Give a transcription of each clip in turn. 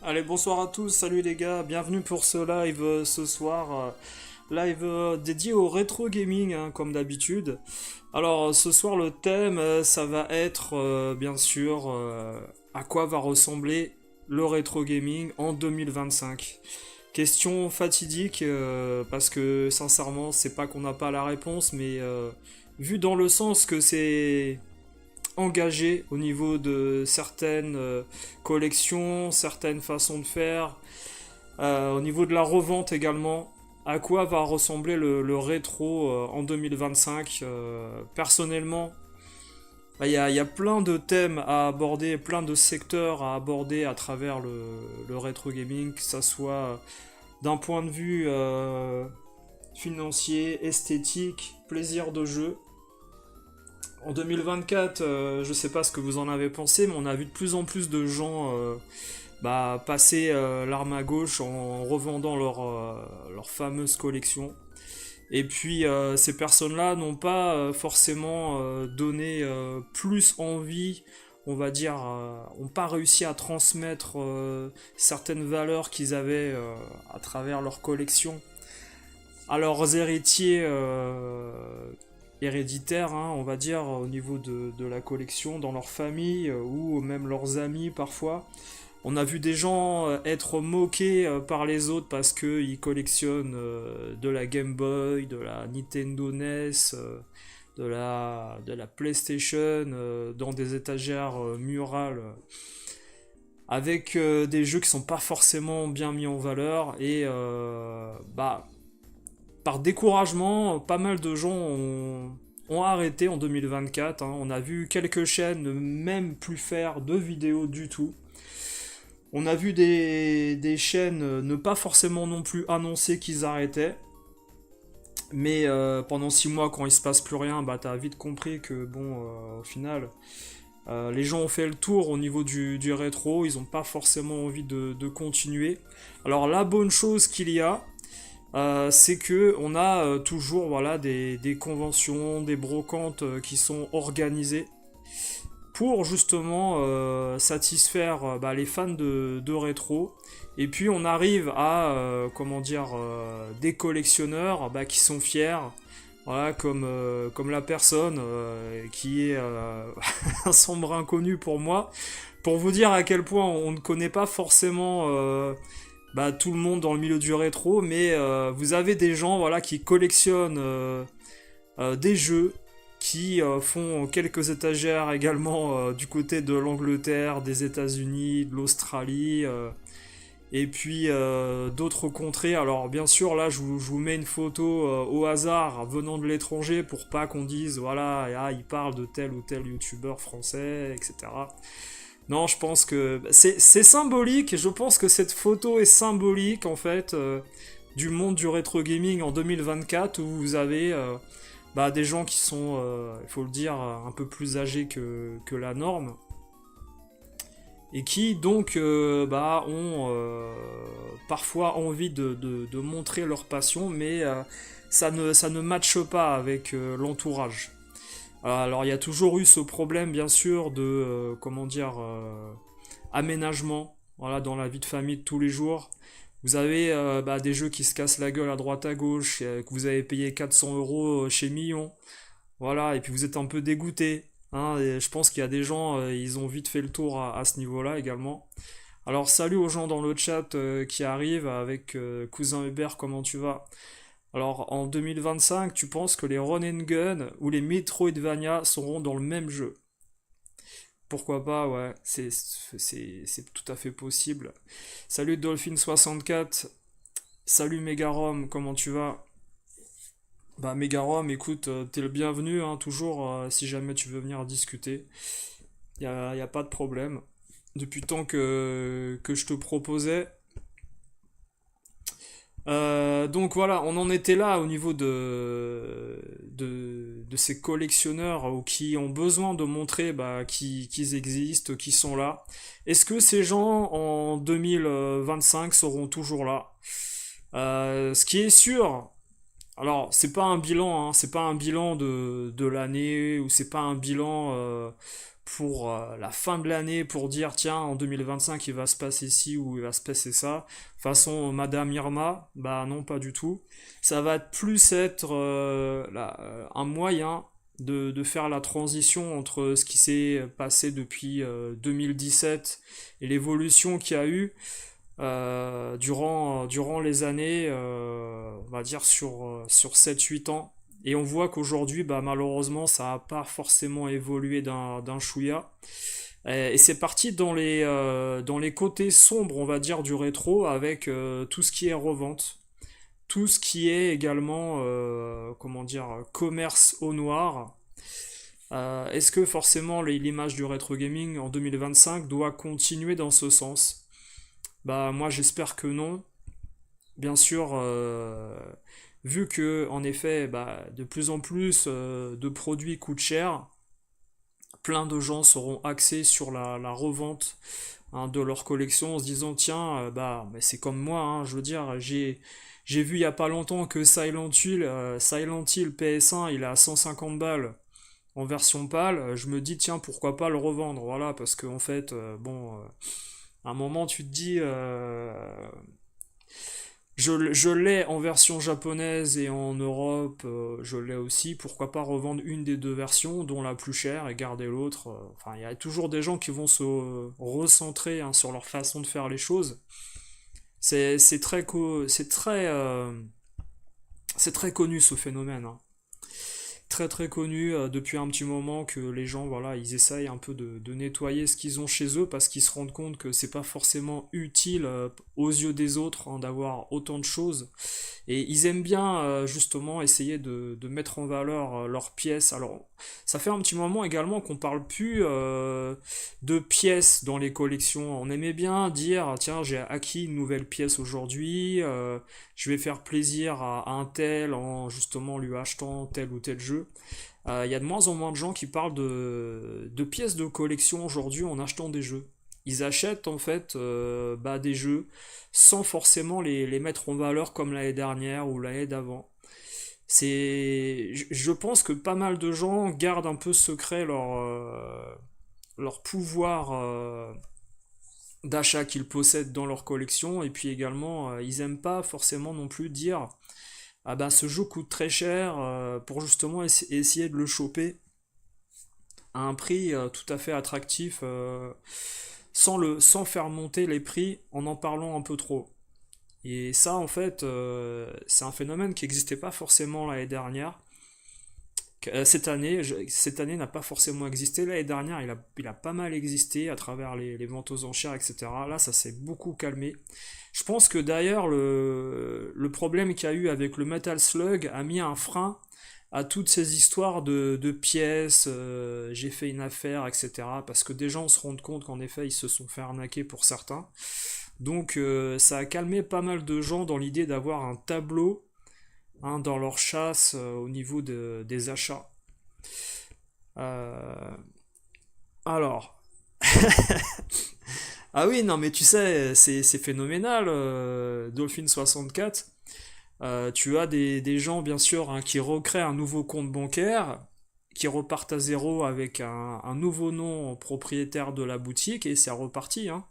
Allez, bonsoir à tous, salut les gars, bienvenue pour ce live ce soir. Live dédié au rétro gaming, hein, comme d'habitude. Alors, ce soir, le thème, ça va être, bien sûr, à quoi va ressembler le rétro gaming en 2025. Question fatidique, parce que sincèrement, c'est pas qu'on n'a pas la réponse, mais vu dans le sens que c'est engagé au niveau de certaines collections, certaines façons de faire, au niveau de la revente également. À quoi va ressembler le rétro en 2025 personnellement, y a plein de thèmes à aborder, plein de secteurs à aborder à travers le rétro gaming, que ça soit d'un point de vue financier, esthétique, plaisir de jeu. En 2024, je sais pas ce que vous en avez pensé, mais on a vu de plus en plus de gens passer l'arme à gauche en revendant leur fameuse collection. Et puis ces personnes-là n'ont pas forcément donné plus envie, on va dire, n'ont pas réussi à transmettre certaines valeurs qu'ils avaient à travers leur collection à leurs héritiers héréditaires, hein, on va dire, au niveau de la collection, dans leur famille ou même leurs amis parfois. On a vu des gens être moqués par les autres parce qu'ils collectionnent de la Game Boy, de la Nintendo NES, de la PlayStation, dans des étagères murales, avec des jeux qui sont pas forcément bien mis en valeur. Et par découragement, pas mal de gens ont arrêté en 2024. Hein. On a vu quelques chaînes ne même plus faire de vidéos du tout. On a vu des chaînes ne pas forcément non plus annoncer qu'ils arrêtaient. Mais pendant 6 mois, quand il se passe plus rien, bah t'as vite compris que bon, au final, les gens ont fait le tour au niveau du rétro. Ils n'ont pas forcément envie de continuer. Alors la bonne chose qu'il y a, c'est que on a toujours voilà des conventions, des brocantes qui sont organisées pour justement satisfaire les fans de rétro. Et puis on arrive à comment dire des collectionneurs qui sont fiers. Voilà, comme la personne qui est un sombre inconnu pour moi, pour vous dire à quel point on ne connaît pas forcément tout le monde dans le milieu du rétro, mais vous avez des gens voilà, qui collectionnent des jeux, qui font quelques étagères également du côté de l'Angleterre, des États-Unis, de l'Australie, et puis d'autres contrées. Alors bien sûr, là, je vous mets une photo au hasard venant de l'étranger pour pas qu'on dise, voilà, il parle de tel ou tel youtubeur français, etc. Non, je pense que c'est symbolique. Je pense que cette photo est symbolique en fait du monde du rétro gaming en 2024 où vous avez des gens qui sont, il faut le dire, un peu plus âgés que la norme et qui donc ont parfois envie de montrer leur passion, mais ça ne matche pas avec l'entourage. Alors il y a toujours eu ce problème bien sûr de comment dire aménagement, voilà, dans la vie de famille de tous les jours. Vous avez des jeux qui se cassent la gueule à droite à gauche, que vous avez payé 400 € chez Million, voilà, et puis vous êtes un peu dégoûté. Hein, et je pense qu'il y a des gens, ils ont vite fait le tour à ce niveau-là également. Alors salut aux gens dans le chat qui arrivent avec Cousin Hubert, comment tu vas? Alors, en 2025, tu penses que les Run and Gun ou les Metroidvania seront dans le même jeu? Pourquoi pas, ouais, c'est tout à fait possible. Salut Dolphin64, salut Megarom, comment tu vas? Bah Megarom, écoute, t'es le bienvenu, hein, toujours, si jamais tu veux venir discuter. Y a pas de problème. Depuis le temps que je te proposais. Donc voilà, on en était là au niveau de ces collectionneurs qui ont besoin de montrer qu'ils existent, qu'ils sont là. Est-ce que ces gens en 2025 seront toujours là? Ce qui est sûr, alors c'est pas un bilan, hein, c'est pas un bilan de l'année ou c'est pas un bilan pour la fin de l'année pour dire tiens en 2025 il va se passer ci ou il va se passer ça. Façon Madame Irma, bah non pas du tout. Ça va plus être un moyen de faire la transition entre ce qui s'est passé depuis 2017 et l'évolution qu'il y a eu durant les années, on va dire sur 7-8 ans. Et on voit qu'aujourd'hui, bah, malheureusement, ça n'a pas forcément évolué d'un chouïa. Et c'est parti dans les côtés sombres, on va dire, du rétro, avec tout ce qui est revente, tout ce qui est également, comment dire, commerce au noir. Est-ce que forcément l'image du rétro gaming en 2025 doit continuer dans ce sens? Bah moi j'espère que non. Bien sûr, vu que en effet, bah, de plus en plus de produits coûtent cher, plein de gens seront axés sur la revente de leur collection en se disant tiens, bah mais c'est comme moi, hein, je veux dire, j'ai vu il y a pas longtemps que Silent Hill PS1 il est à 150 balles en version pâle, je me dis tiens pourquoi pas le revendre, voilà, parce qu'en fait, à un moment tu te dis je l'ai en version japonaise et en Europe, je l'ai aussi. Pourquoi pas revendre une des deux versions, dont la plus chère, et garder l'autre. Enfin, il y a toujours des gens qui vont se recentrer hein, sur leur façon de faire les choses. C'est très, c'est très connu ce phénomène, hein. Très très connu depuis un petit moment que les gens voilà ils essayent un peu de nettoyer ce qu'ils ont chez eux parce qu'ils se rendent compte que c'est pas forcément utile aux yeux des autres hein, d'avoir autant de choses et ils aiment bien justement essayer de mettre en valeur leurs pièces. Alors ça fait un petit moment également qu'on parle plus de pièces dans les collections. On aimait bien dire tiens j'ai acquis une nouvelle pièce aujourd'hui, je vais faire plaisir à un tel en justement lui achetant tel ou tel jeu. Il y a de moins en moins de gens qui parlent de pièces de collection aujourd'hui en achetant des jeux. Ils achètent en fait bah, des jeux sans forcément les mettre en valeur comme l'année dernière ou l'année d'avant. Je pense que pas mal de gens gardent un peu secret leur pouvoir d'achat qu'ils possèdent dans leur collection et puis également ils aiment pas forcément non plus dire ah bah ce jeu coûte très cher pour justement essayer de le choper à un prix tout à fait attractif sans faire monter les prix en parlant un peu trop. Et ça en fait c'est un phénomène qui n'existait pas forcément l'année dernière. Cette année n'a pas forcément existé. L'année dernière, il a pas mal existé à travers les ventes aux enchères, etc. Là, ça s'est beaucoup calmé. Je pense que d'ailleurs, le problème qu'il y a eu avec le Metal Slug a mis un frein à toutes ces histoires de pièces, j'ai fait une affaire, etc. Parce que des gens se rendent compte qu'en effet, ils se sont fait arnaquer pour certains. Donc, ça a calmé pas mal de gens dans l'idée d'avoir un tableau hein, dans leur chasse au niveau des achats. Euh, alors, ah oui, non, mais tu sais, c'est phénoménal, Dolphin 64. Tu as des gens, bien sûr, hein, qui recréent un nouveau compte bancaire, qui repartent à zéro avec un nouveau nom propriétaire de la boutique, et c'est reparti, hein.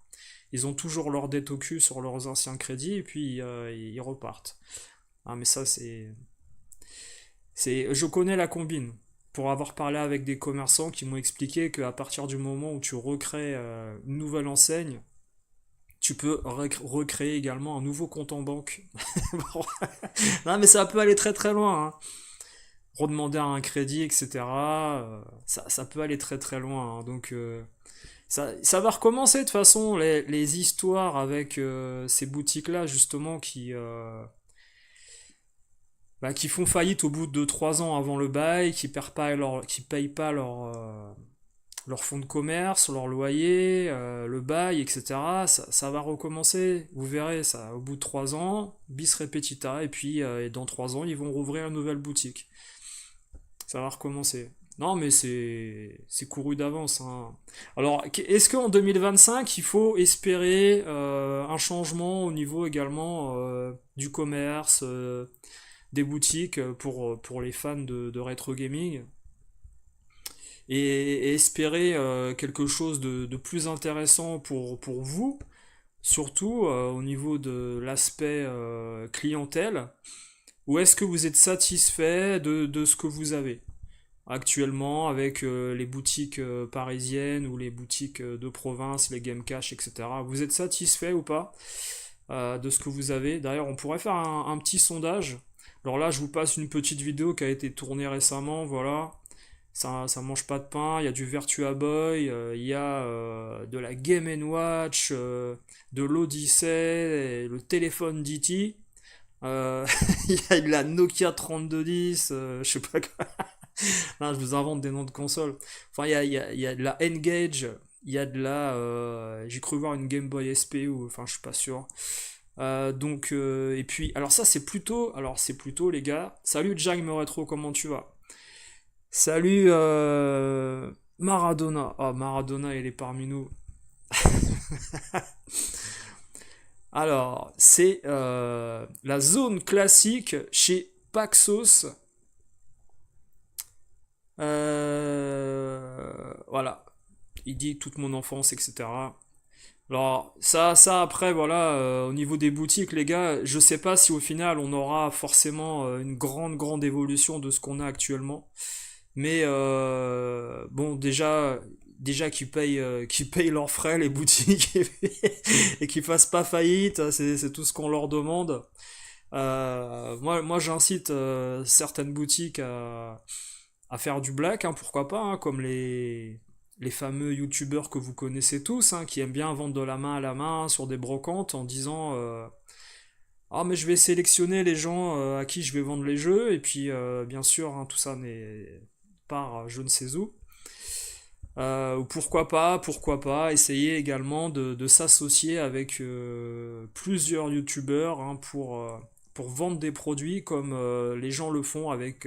Ils ont toujours leur dette au cul sur leurs anciens crédits, et puis ils repartent. Ah, mais ça, je connais la combine. Pour avoir parlé avec des commerçants qui m'ont expliqué qu'à partir du moment où tu recrées une nouvelle enseigne, tu peux recréer également un nouveau compte en banque. Non, mais ça peut aller très très loin, hein. Redemander un crédit, etc. Ça peut aller très très loin, hein. Donc ça va recommencer de toute façon les histoires avec ces boutiques-là justement qui font faillite au bout de 3 ans avant le bail, qui payent pas leur fonds de commerce, leur loyer, le bail, etc. Ça va recommencer, vous verrez, ça, au bout de 3 ans, bis repetita, et puis dans 3 ans, ils vont rouvrir une nouvelle boutique. Ça va recommencer. Non, mais c'est couru d'avance, hein. Alors, est-ce qu'en 2025, il faut espérer un changement au niveau également du commerce, des boutiques pour les fans de rétro gaming? et espérer quelque chose de plus intéressant pour vous, surtout au niveau de l'aspect clientèle, ou est-ce que vous êtes satisfait de ce que vous avez actuellement avec les boutiques parisiennes ou les boutiques de province, les Game Cash, etc. Vous êtes satisfait ou pas de ce que vous avez? D'ailleurs, on pourrait faire un petit sondage. Alors là, je vous passe une petite vidéo qui a été tournée récemment, voilà. Ça mange pas de pain, il y a du Virtua Boy, il y a de la Game Watch, de l'Odyssey, le téléphone DT, il y a de la Nokia 3210, je sais pas quoi. Non, je vous invente des noms de consoles. Enfin, il y a de la N-Gage, il y a de la... j'ai cru voir une Game Boy SP, ou... Enfin, je suis pas sûr. Et puis, alors ça, c'est plutôt, les gars. Salut, Jack me rétro, comment tu vas? Salut, Maradona. Ah, Maradona, il est parmi nous. Alors, c'est la zone classique chez Paxos. Voilà. Il dit toute mon enfance, etc. Alors, ça après, voilà, au niveau des boutiques, les gars, je sais pas si au final on aura forcément une grande évolution de ce qu'on a actuellement. Mais bon, déjà qu'ils payent leurs frais, les boutiques, et qu'ils fassent pas faillite, c'est tout ce qu'on leur demande. Moi j'incite certaines boutiques à faire du black, hein, pourquoi pas, hein, comme les fameux youtubeurs que vous connaissez tous, hein, qui aiment bien vendre de la main à la main sur des brocantes en disant ah mais je vais sélectionner les gens à qui je vais vendre les jeux, et puis bien sûr, hein, tout ça n'est par je ne sais où. Ou pourquoi pas essayer également de s'associer avec plusieurs youtubeurs, hein, pour vendre des produits comme les gens le font avec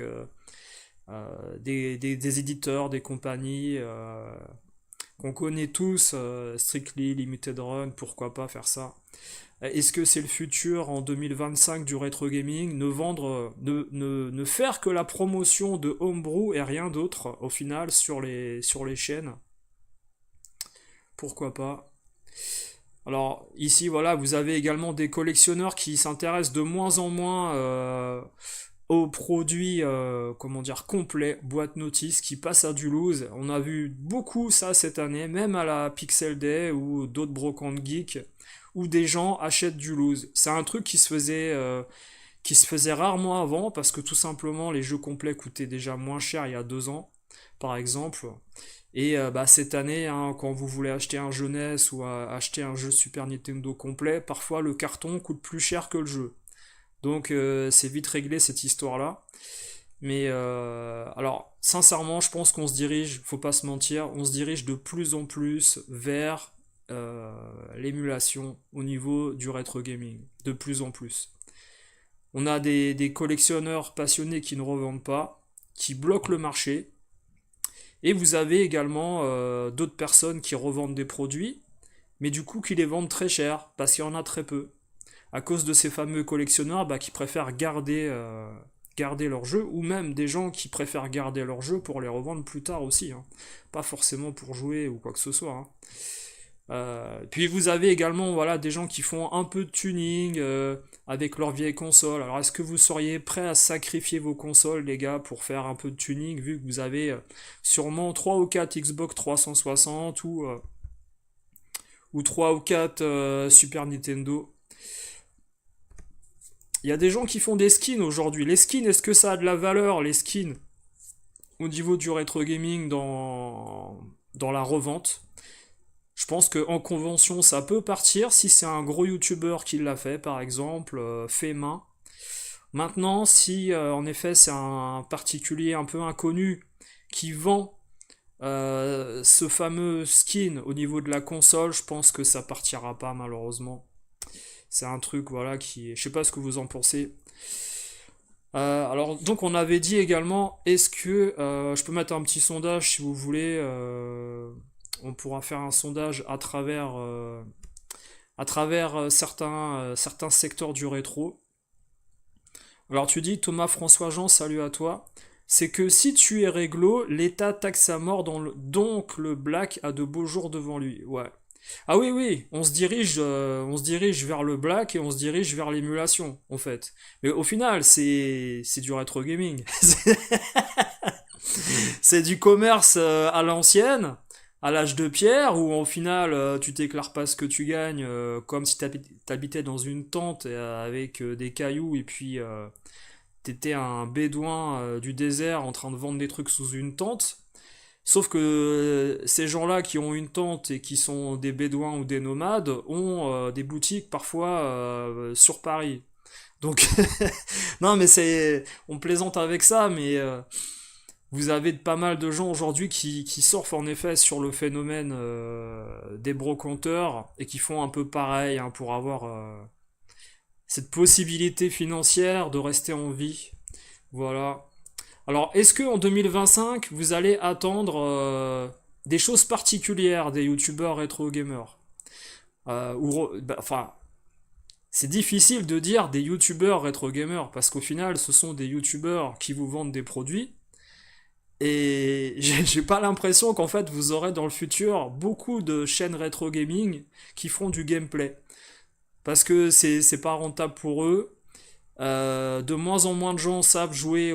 des éditeurs, des compagnies qu'on connaît tous, Strictly, Limited Run, pourquoi pas faire ça. Est-ce que c'est le futur en 2025 du rétro gaming? Ne vendre, ne faire que la promotion de Homebrew et rien d'autre au final sur les chaînes? Pourquoi pas? Alors ici voilà, vous avez également des collectionneurs qui s'intéressent de moins en moins aux produits, comment dire, complets, boîte notice, qui passent à du loose. On a vu beaucoup ça cette année, même à la Pixel Day ou d'autres brocantes geeks, où des gens achètent du loose. C'est un truc qui se faisait rarement avant, parce que tout simplement les jeux complets coûtaient déjà moins cher il y a 2 ans, par exemple. Et bah, cette année, hein, quand vous voulez acheter un jeu NES ou acheter un jeu Super Nintendo complet, parfois le carton coûte plus cher que le jeu. Donc c'est vite réglé cette histoire-là. Mais alors, sincèrement, je pense qu'on se dirige, faut pas se mentir, on se dirige de plus en plus vers l'émulation au niveau du rétro gaming. De plus en plus. On a des collectionneurs passionnés qui ne revendent pas, qui bloquent le marché. Et vous avez également d'autres personnes qui revendent des produits, mais du coup qui les vendent très cher, parce qu'il y en a très peu. À cause de ces fameux collectionneurs, bah, qui préfèrent garder leur jeu, ou même des gens qui préfèrent garder leur jeu pour les revendre plus tard aussi, hein. Pas forcément pour jouer ou quoi que ce soit, hein. Puis vous avez également, voilà, des gens qui font un peu de tuning avec leur vieille console. Alors est-ce que vous seriez prêts à sacrifier vos consoles, les gars, pour faire un peu de tuning, vu que vous avez sûrement 3 ou 4 Xbox 360 ou 3 ou 4 Super Nintendo? Il y a des gens qui font des skins aujourd'hui. Les skins, est-ce que ça a de la valeur, les skins, au niveau du rétro gaming dans la revente? Je pense qu'en convention, ça peut partir si c'est un gros youtubeur qui l'a fait, par exemple, fait main. Maintenant, si en effet c'est un particulier un peu inconnu qui vend ce fameux skin au niveau de la console, je pense que ça partira pas, malheureusement. C'est un truc, voilà, qui... Je sais pas ce que vous en pensez. Alors, donc on avait dit également, est-ce que... je peux mettre un petit sondage si vous voulez. On pourra faire un sondage à travers certains secteurs du rétro. Alors tu dis, Thomas François Jean, salut à toi. c'est que si tu es réglo, l'État taxe à mort, donc le black a de beaux jours devant lui. Ouais. Ah oui, oui, on se dirige vers le black et on se dirige vers l'émulation, en fait. Mais au final, c'est du rétro gaming. C'est du commerce à l'ancienne, à l'âge de pierre, où au final, tu déclares pas ce que tu gagnes, comme si t'habitais dans une tente avec des cailloux et puis t'étais un bédouin du désert en train de vendre des trucs sous une tente. Sauf que ces gens-là qui ont une tente et qui sont des bédouins ou des nomades ont des boutiques parfois sur Paris. Donc, non, mais on plaisante avec ça, mais vous avez pas mal de gens aujourd'hui qui surfent en effet sur le phénomène des brocanteurs et qui font un peu pareil hein, pour avoir cette possibilité financière de rester en vie. Voilà. Alors, est-ce que en 2025, vous allez attendre des choses particulières des youtubeurs rétro gamers enfin, c'est difficile de dire des youtubeurs rétro gamers parce qu'au final, ce sont des youtubeurs qui vous vendent des produits. Et j'ai pas l'impression qu'en fait vous aurez dans le futur beaucoup de chaînes rétro gaming qui feront du gameplay. Parce que c'est pas rentable pour eux. De moins en moins de gens savent jouer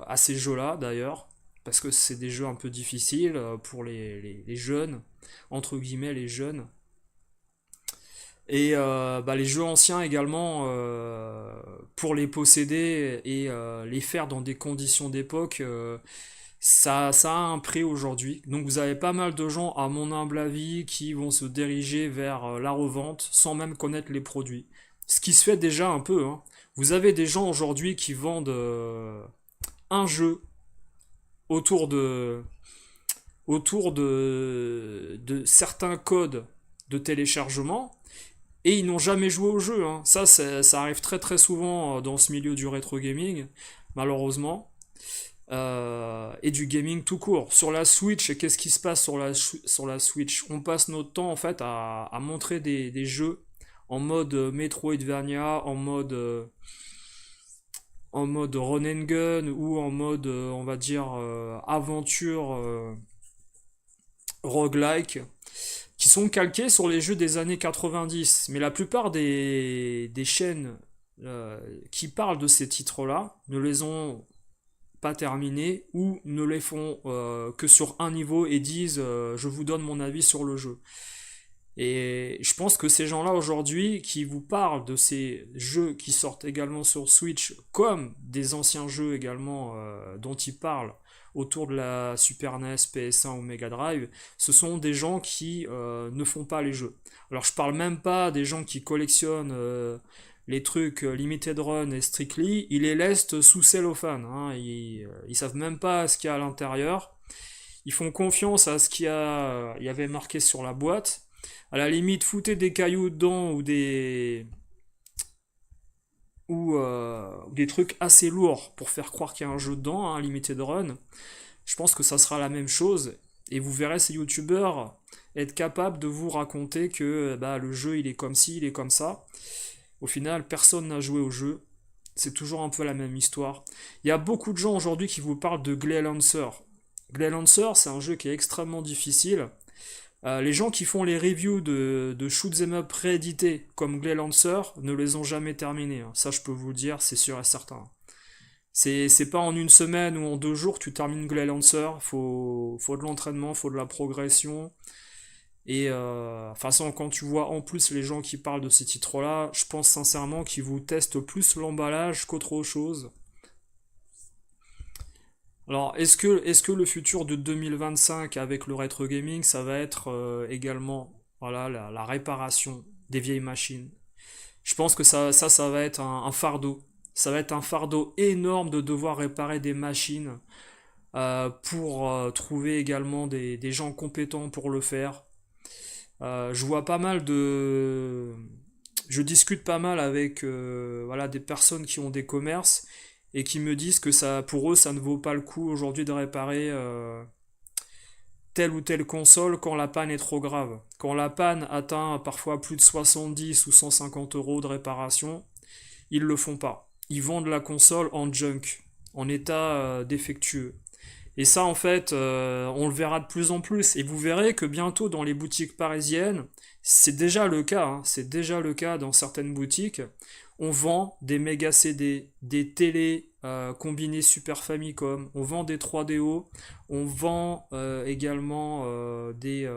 à ces jeux-là d'ailleurs, parce que c'est des jeux un peu difficiles pour les jeunes, entre guillemets les jeunes. Et les jeux anciens également, pour les posséder et les faire dans des conditions d'époque, ça a un prix aujourd'hui. Donc vous avez pas mal de gens, à mon humble avis, qui vont se diriger vers la revente sans même connaître les produits. Ce qui se fait déjà un peu, hein. Vous avez des gens aujourd'hui qui vendent un jeu autour de de certains codes de téléchargement et ils n'ont jamais joué au jeu, hein. Ça arrive très très souvent dans ce milieu du rétro gaming, malheureusement. Et du gaming tout court. Sur la Switch, qu'est-ce qui se passe sur la Switch? On passe notre temps en fait à montrer des jeux en mode Metroidvania, en mode run and gun ou en mode, on va dire, aventure roguelike, qui sont calqués sur les jeux des années 90. Mais la plupart des chaînes qui parlent de ces titres-là ne les ont pas terminés ou ne les font que sur un niveau et disent je vous donne mon avis sur le jeu. Et je pense que ces gens-là aujourd'hui qui vous parlent de ces jeux qui sortent également sur Switch, comme des anciens jeux également dont ils parlent autour de la Super NES, PS1 ou Mega Drive, ce sont des gens qui ne font pas les jeux. Alors je parle même pas des gens qui collectionnent les trucs Limited Run et Strictly, ils les laissent sous cellophane, hein, ils savent même pas ce qu'il y a à l'intérieur, ils font confiance à ce il y avait marqué sur la boîte. À la limite, foutez des cailloux dedans ou des trucs assez lourds pour faire croire qu'il y a un jeu dedans, hein, Limited Run. Je pense que ça sera la même chose. Et vous verrez ces youtubeurs être capables de vous raconter que le jeu il est comme ci, il est comme ça. Au final, personne n'a joué au jeu. C'est toujours un peu la même histoire. Il y a beaucoup de gens aujourd'hui qui vous parlent de Glaylancer. Glaylancer, c'est un jeu qui est extrêmement difficile. Les gens qui font les reviews de shoot'em up réédités comme Glaylancer ne les ont jamais terminés, hein. Ça, je peux vous le dire, c'est sûr et certain. C'est pas en une semaine ou en 2 jours que tu termines Glaylancer. Faut de l'entraînement, faut de la progression. Et de toute façon, quand tu vois en plus les gens qui parlent de ces titres-là, je pense sincèrement qu'ils vous testent plus l'emballage qu'autre chose. Alors, est-ce que le futur de 2025 avec le rétro gaming, ça va être également voilà, la réparation des vieilles machines? Je pense que ça va être un fardeau. Ça va être un fardeau énorme de devoir réparer des machines pour trouver également des gens compétents pour le faire. Je vois pas mal de... Je discute pas mal avec voilà, des personnes qui ont des commerces et qui me disent que ça, pour eux, ça ne vaut pas le coup aujourd'hui de réparer telle ou telle console quand la panne est trop grave. Quand la panne atteint parfois plus de 70 ou 150 euros de réparation, ils le font pas. Ils vendent la console en état défectueux. Et ça, en fait, on le verra de plus en plus. Et vous verrez que bientôt, dans les boutiques parisiennes, c'est déjà le cas, hein, c'est déjà le cas dans certaines boutiques. On vend des méga CD, des télés combinées Super Famicom, on vend des 3DO, on vend également des...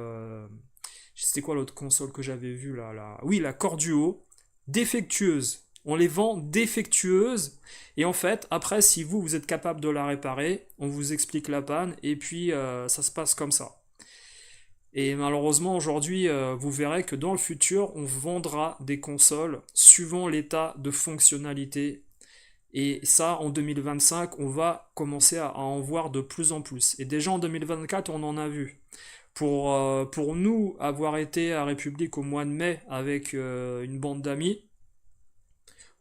c'était quoi l'autre console que j'avais vue là, oui, la Corduo, défectueuse. On les vend défectueuses. Et en fait, après, si vous êtes capable de la réparer, on vous explique la panne et puis ça se passe comme ça. Et malheureusement, aujourd'hui, vous verrez que dans le futur, on vendra des consoles suivant l'état de fonctionnalité. Et ça, en 2025, on va commencer à en voir de plus en plus. Et déjà en 2024, on en a vu. Pour nous, avoir été à République au mois de mai avec une bande d'amis,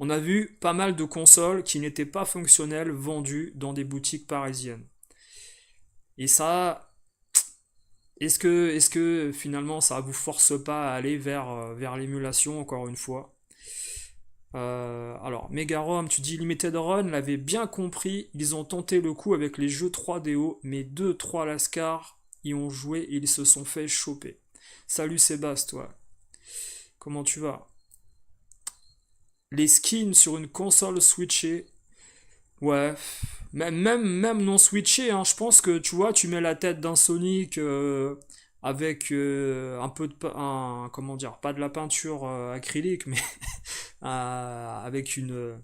on a vu pas mal de consoles qui n'étaient pas fonctionnelles vendues dans des boutiques parisiennes. Et ça, est-ce que finalement ça vous force pas à aller vers l'émulation encore une fois? Alors, Megarom, tu dis Limited Run l'avait bien compris, ils ont tenté le coup avec les jeux 3DO, mais 2-3 Lascar y ont joué et ils se sont fait choper. Salut Sébastien, toi. Comment tu vas? Les skins sur une console switchée, ouais, même non switché, hein, je pense que tu vois, tu mets la tête d'un Sonic avec un peu comment dire, pas de la peinture acrylique, mais avec une,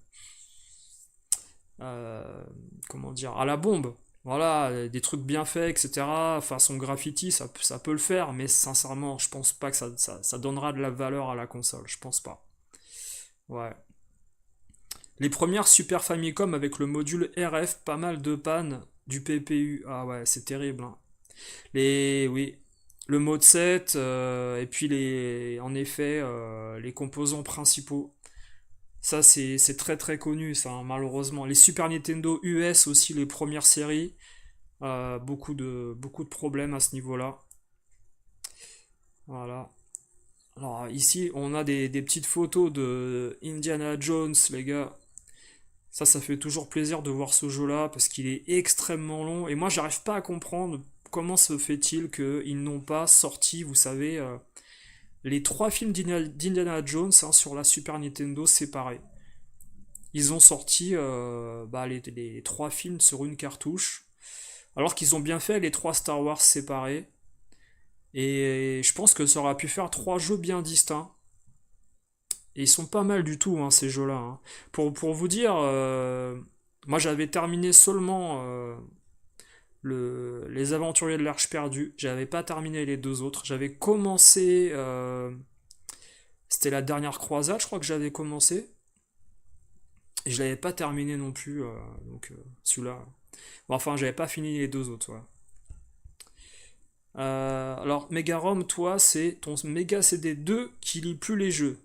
euh, comment dire, à la bombe. Voilà, des trucs bien faits, etc. Façon graffiti, ça peut le faire, mais sincèrement, je pense pas que ça donnera de la valeur à la console, je pense pas. Ouais. Les premières Super Famicom avec le module RF, pas mal de panne du PPU. Ah ouais, c'est terrible, hein. Oui, le mode 7, et puis en effet, les composants principaux. Ça, c'est très très connu, ça, hein, malheureusement. Les Super Nintendo US aussi, les premières séries, beaucoup de problèmes à ce niveau-là. Voilà. Alors ici, on a des petites photos de Indiana Jones, les gars. Ça fait toujours plaisir de voir ce jeu-là parce qu'il est extrêmement long. Et moi, j'arrive pas à comprendre comment se fait-il qu'ils n'ont pas sorti, vous savez, les trois films d'Indiana Jones, hein, sur la Super Nintendo séparés. Ils ont sorti les trois films sur une cartouche, alors qu'ils ont bien fait les trois Star Wars séparés. Et je pense que ça aurait pu faire trois jeux bien distincts. Et ils sont pas mal du tout, hein, ces jeux-là, hein. Pour vous dire, moi j'avais terminé seulement les Aventuriers de l'Arche perdue. J'avais pas terminé les deux autres. J'avais commencé. C'était la dernière croisade, je crois que j'avais commencé. Et je l'avais pas terminé non plus. Donc celui-là. Bon, enfin, j'avais pas fini les deux autres, ouais. Alors, Megarom, toi, c'est ton Mega CD 2 qui lit plus les jeux.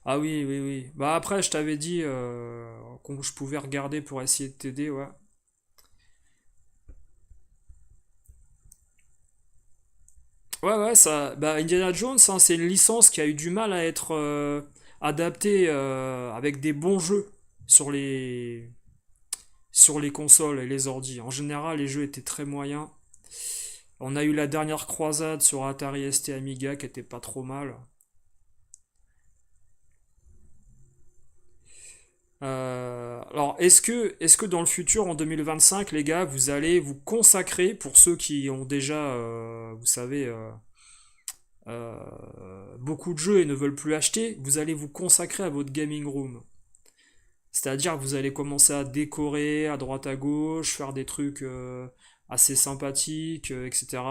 Ah oui, oui, oui. Bah après, je t'avais dit que je pouvais regarder pour essayer de t'aider, ouais. Ouais, ouais, ça. Bah, Indiana Jones, hein, c'est une licence qui a eu du mal à être adaptée avec des bons jeux sur les consoles et les ordis. En général, les jeux étaient très moyens. On a eu la dernière croisade sur Atari ST Amiga qui était pas trop mal. Alors, est-ce que dans le futur, en 2025, les gars, vous allez vous consacrer, pour ceux qui ont déjà, vous savez, beaucoup de jeux et ne veulent plus acheter, vous allez vous consacrer à votre gaming room. C'est-à-dire que vous allez commencer à décorer à droite à gauche, faire des trucs assez sympathiques, etc.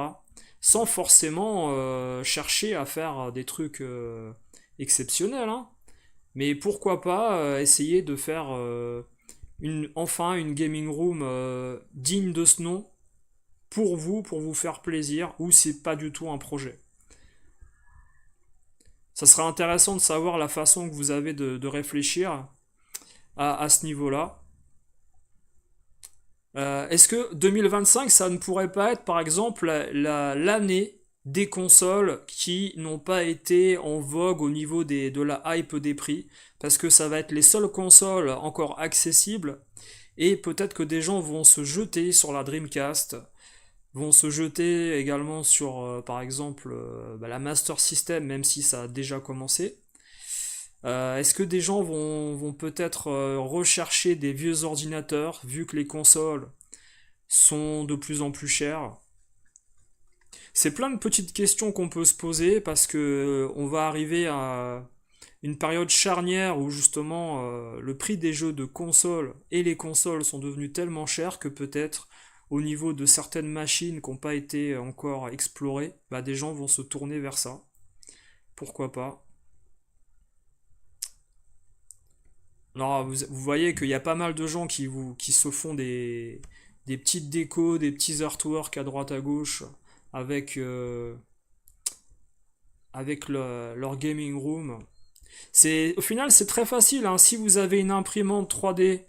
Sans forcément chercher à faire des trucs exceptionnels, hein. Mais pourquoi pas essayer de faire enfin une gaming room digne de ce nom pour vous faire plaisir, ou c'est pas du tout un projet. Ça serait intéressant de savoir la façon que vous avez de réfléchir à ce niveau-là. Est-ce que 2025, ça ne pourrait pas être par exemple l'année des consoles qui n'ont pas été en vogue au niveau de la hype des prix, parce que ça va être les seules consoles encore accessibles, et peut-être que des gens vont se jeter sur la Dreamcast, vont se jeter également sur, par exemple, la Master System, même si ça a déjà commencé. Est-ce que des gens vont peut-être rechercher des vieux ordinateurs, vu que les consoles sont de plus en plus chères? C'est plein de petites questions qu'on peut se poser parce que on va arriver à une période charnière où justement le prix des jeux de console et les consoles sont devenus tellement chers que peut-être au niveau de certaines machines qui n'ont pas été encore explorées, bah, des gens vont se tourner vers ça. Pourquoi pas? Alors vous voyez qu'il y a pas mal de gens qui se font des petites décos, des petits artworks à droite à gauche avec, leur gaming room. Au final, c'est très facile, hein. Si vous avez une imprimante 3D,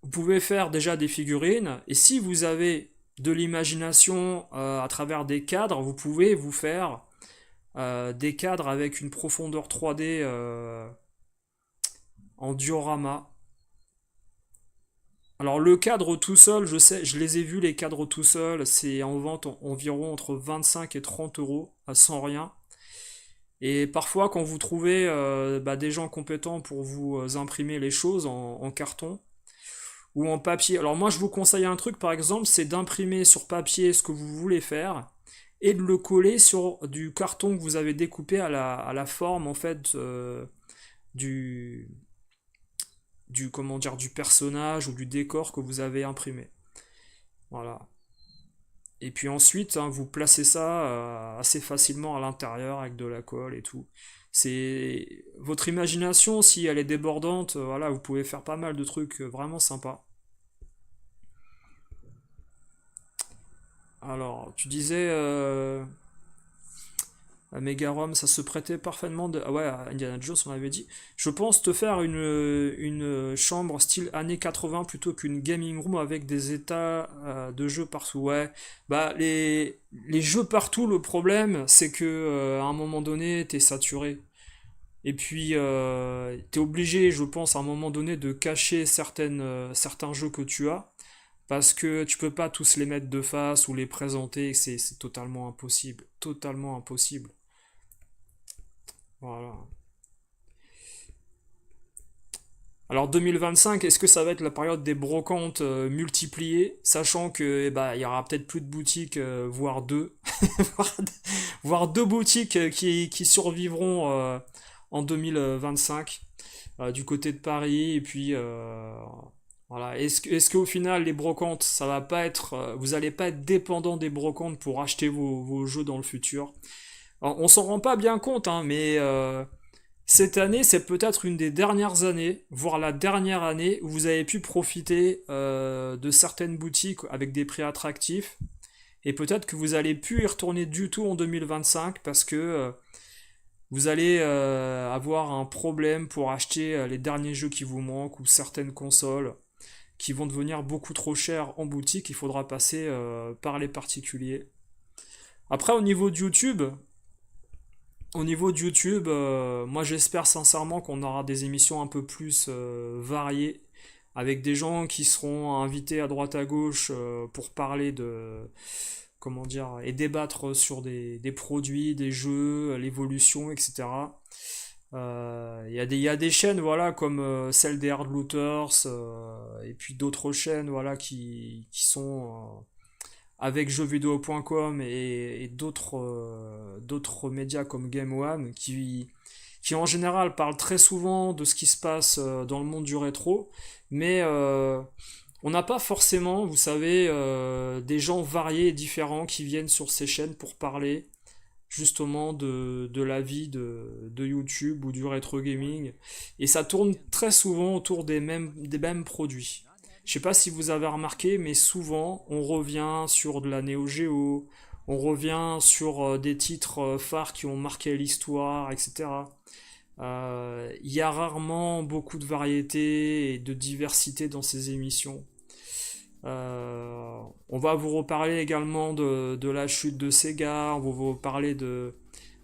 vous pouvez faire déjà des figurines. Et si vous avez de l'imagination à travers des cadres, vous pouvez vous faire des cadres avec une profondeur 3D en diorama. Alors le cadre tout seul, je sais, je les ai vus les cadres tout seuls, c'est en vente environ entre 25 et 30 euros, sans rien. Et parfois, quand vous trouvez des gens compétents pour vous imprimer les choses en carton ou en papier, alors moi je vous conseille un truc par exemple, c'est d'imprimer sur papier ce que vous voulez faire et de le coller sur du carton que vous avez découpé à la forme en fait du, comment dire, du personnage ou du décor que vous avez imprimé. Voilà. Et puis ensuite, hein, vous placez ça assez facilement à l'intérieur avec de la colle et tout. C'est votre imagination, si elle est débordante, voilà, vous pouvez faire pas mal de trucs vraiment sympas. Alors, tu disais à Megarom, ça se prêtait parfaitement ah ouais, à Indiana Jones, on avait dit. Je pense te faire une chambre style années 80 plutôt qu'une gaming room avec des états de jeux partout. Ouais, bah les jeux partout, le problème, c'est que à un moment donné, t'es saturé. Et puis, t'es obligé, je pense, à un moment donné, de cacher certains jeux que tu as. Parce que tu peux pas tous les mettre de face ou les présenter, c'est totalement impossible. Totalement impossible. Voilà. Alors 2025, est-ce que ça va être la période des brocantes multipliées, sachant que il y aura peut-être plus de boutiques, voire deux, voire voire deux boutiques qui survivront en 2025 du côté de Paris, et puis voilà. Est-ce qu'au final les brocantes, ça va pas être, vous allez pas être dépendant des brocantes pour acheter vos jeux dans le futur? Alors, on s'en rend pas bien compte, hein, mais cette année, c'est peut-être une des dernières années, voire la dernière année, où vous avez pu profiter de certaines boutiques avec des prix attractifs. Et peut-être que vous allez plus y retourner du tout en 2025 parce que vous allez avoir un problème pour acheter les derniers jeux qui vous manquent ou certaines consoles qui vont devenir beaucoup trop chères en boutique. Il faudra passer par les particuliers. Après, au niveau de YouTube, moi j'espère sincèrement qu'on aura des émissions un peu plus variées, avec des gens qui seront invités à droite à gauche pour parler comment dire, et débattre sur des produits, des jeux, l'évolution, etc. Il y a des chaînes voilà, comme celle des Hard Looters, et puis d'autres chaînes voilà, qui sont avec jeuxvideo.com et d'autres médias comme Game One qui en général parlent très souvent de ce qui se passe dans le monde du rétro, mais on n'a pas forcément, vous savez, des gens variés et différents qui viennent sur ces chaînes pour parler justement de la vie de YouTube ou du rétro gaming. Et ça tourne très souvent autour des mêmes produits. Je sais pas si vous avez remarqué, mais souvent on revient sur de la Neo Geo, on revient sur des titres phares qui ont marqué l'histoire, etc. Il y a rarement beaucoup de variété et de diversité dans ces émissions. On va vous reparler également de la chute de Sega, on va vous parler de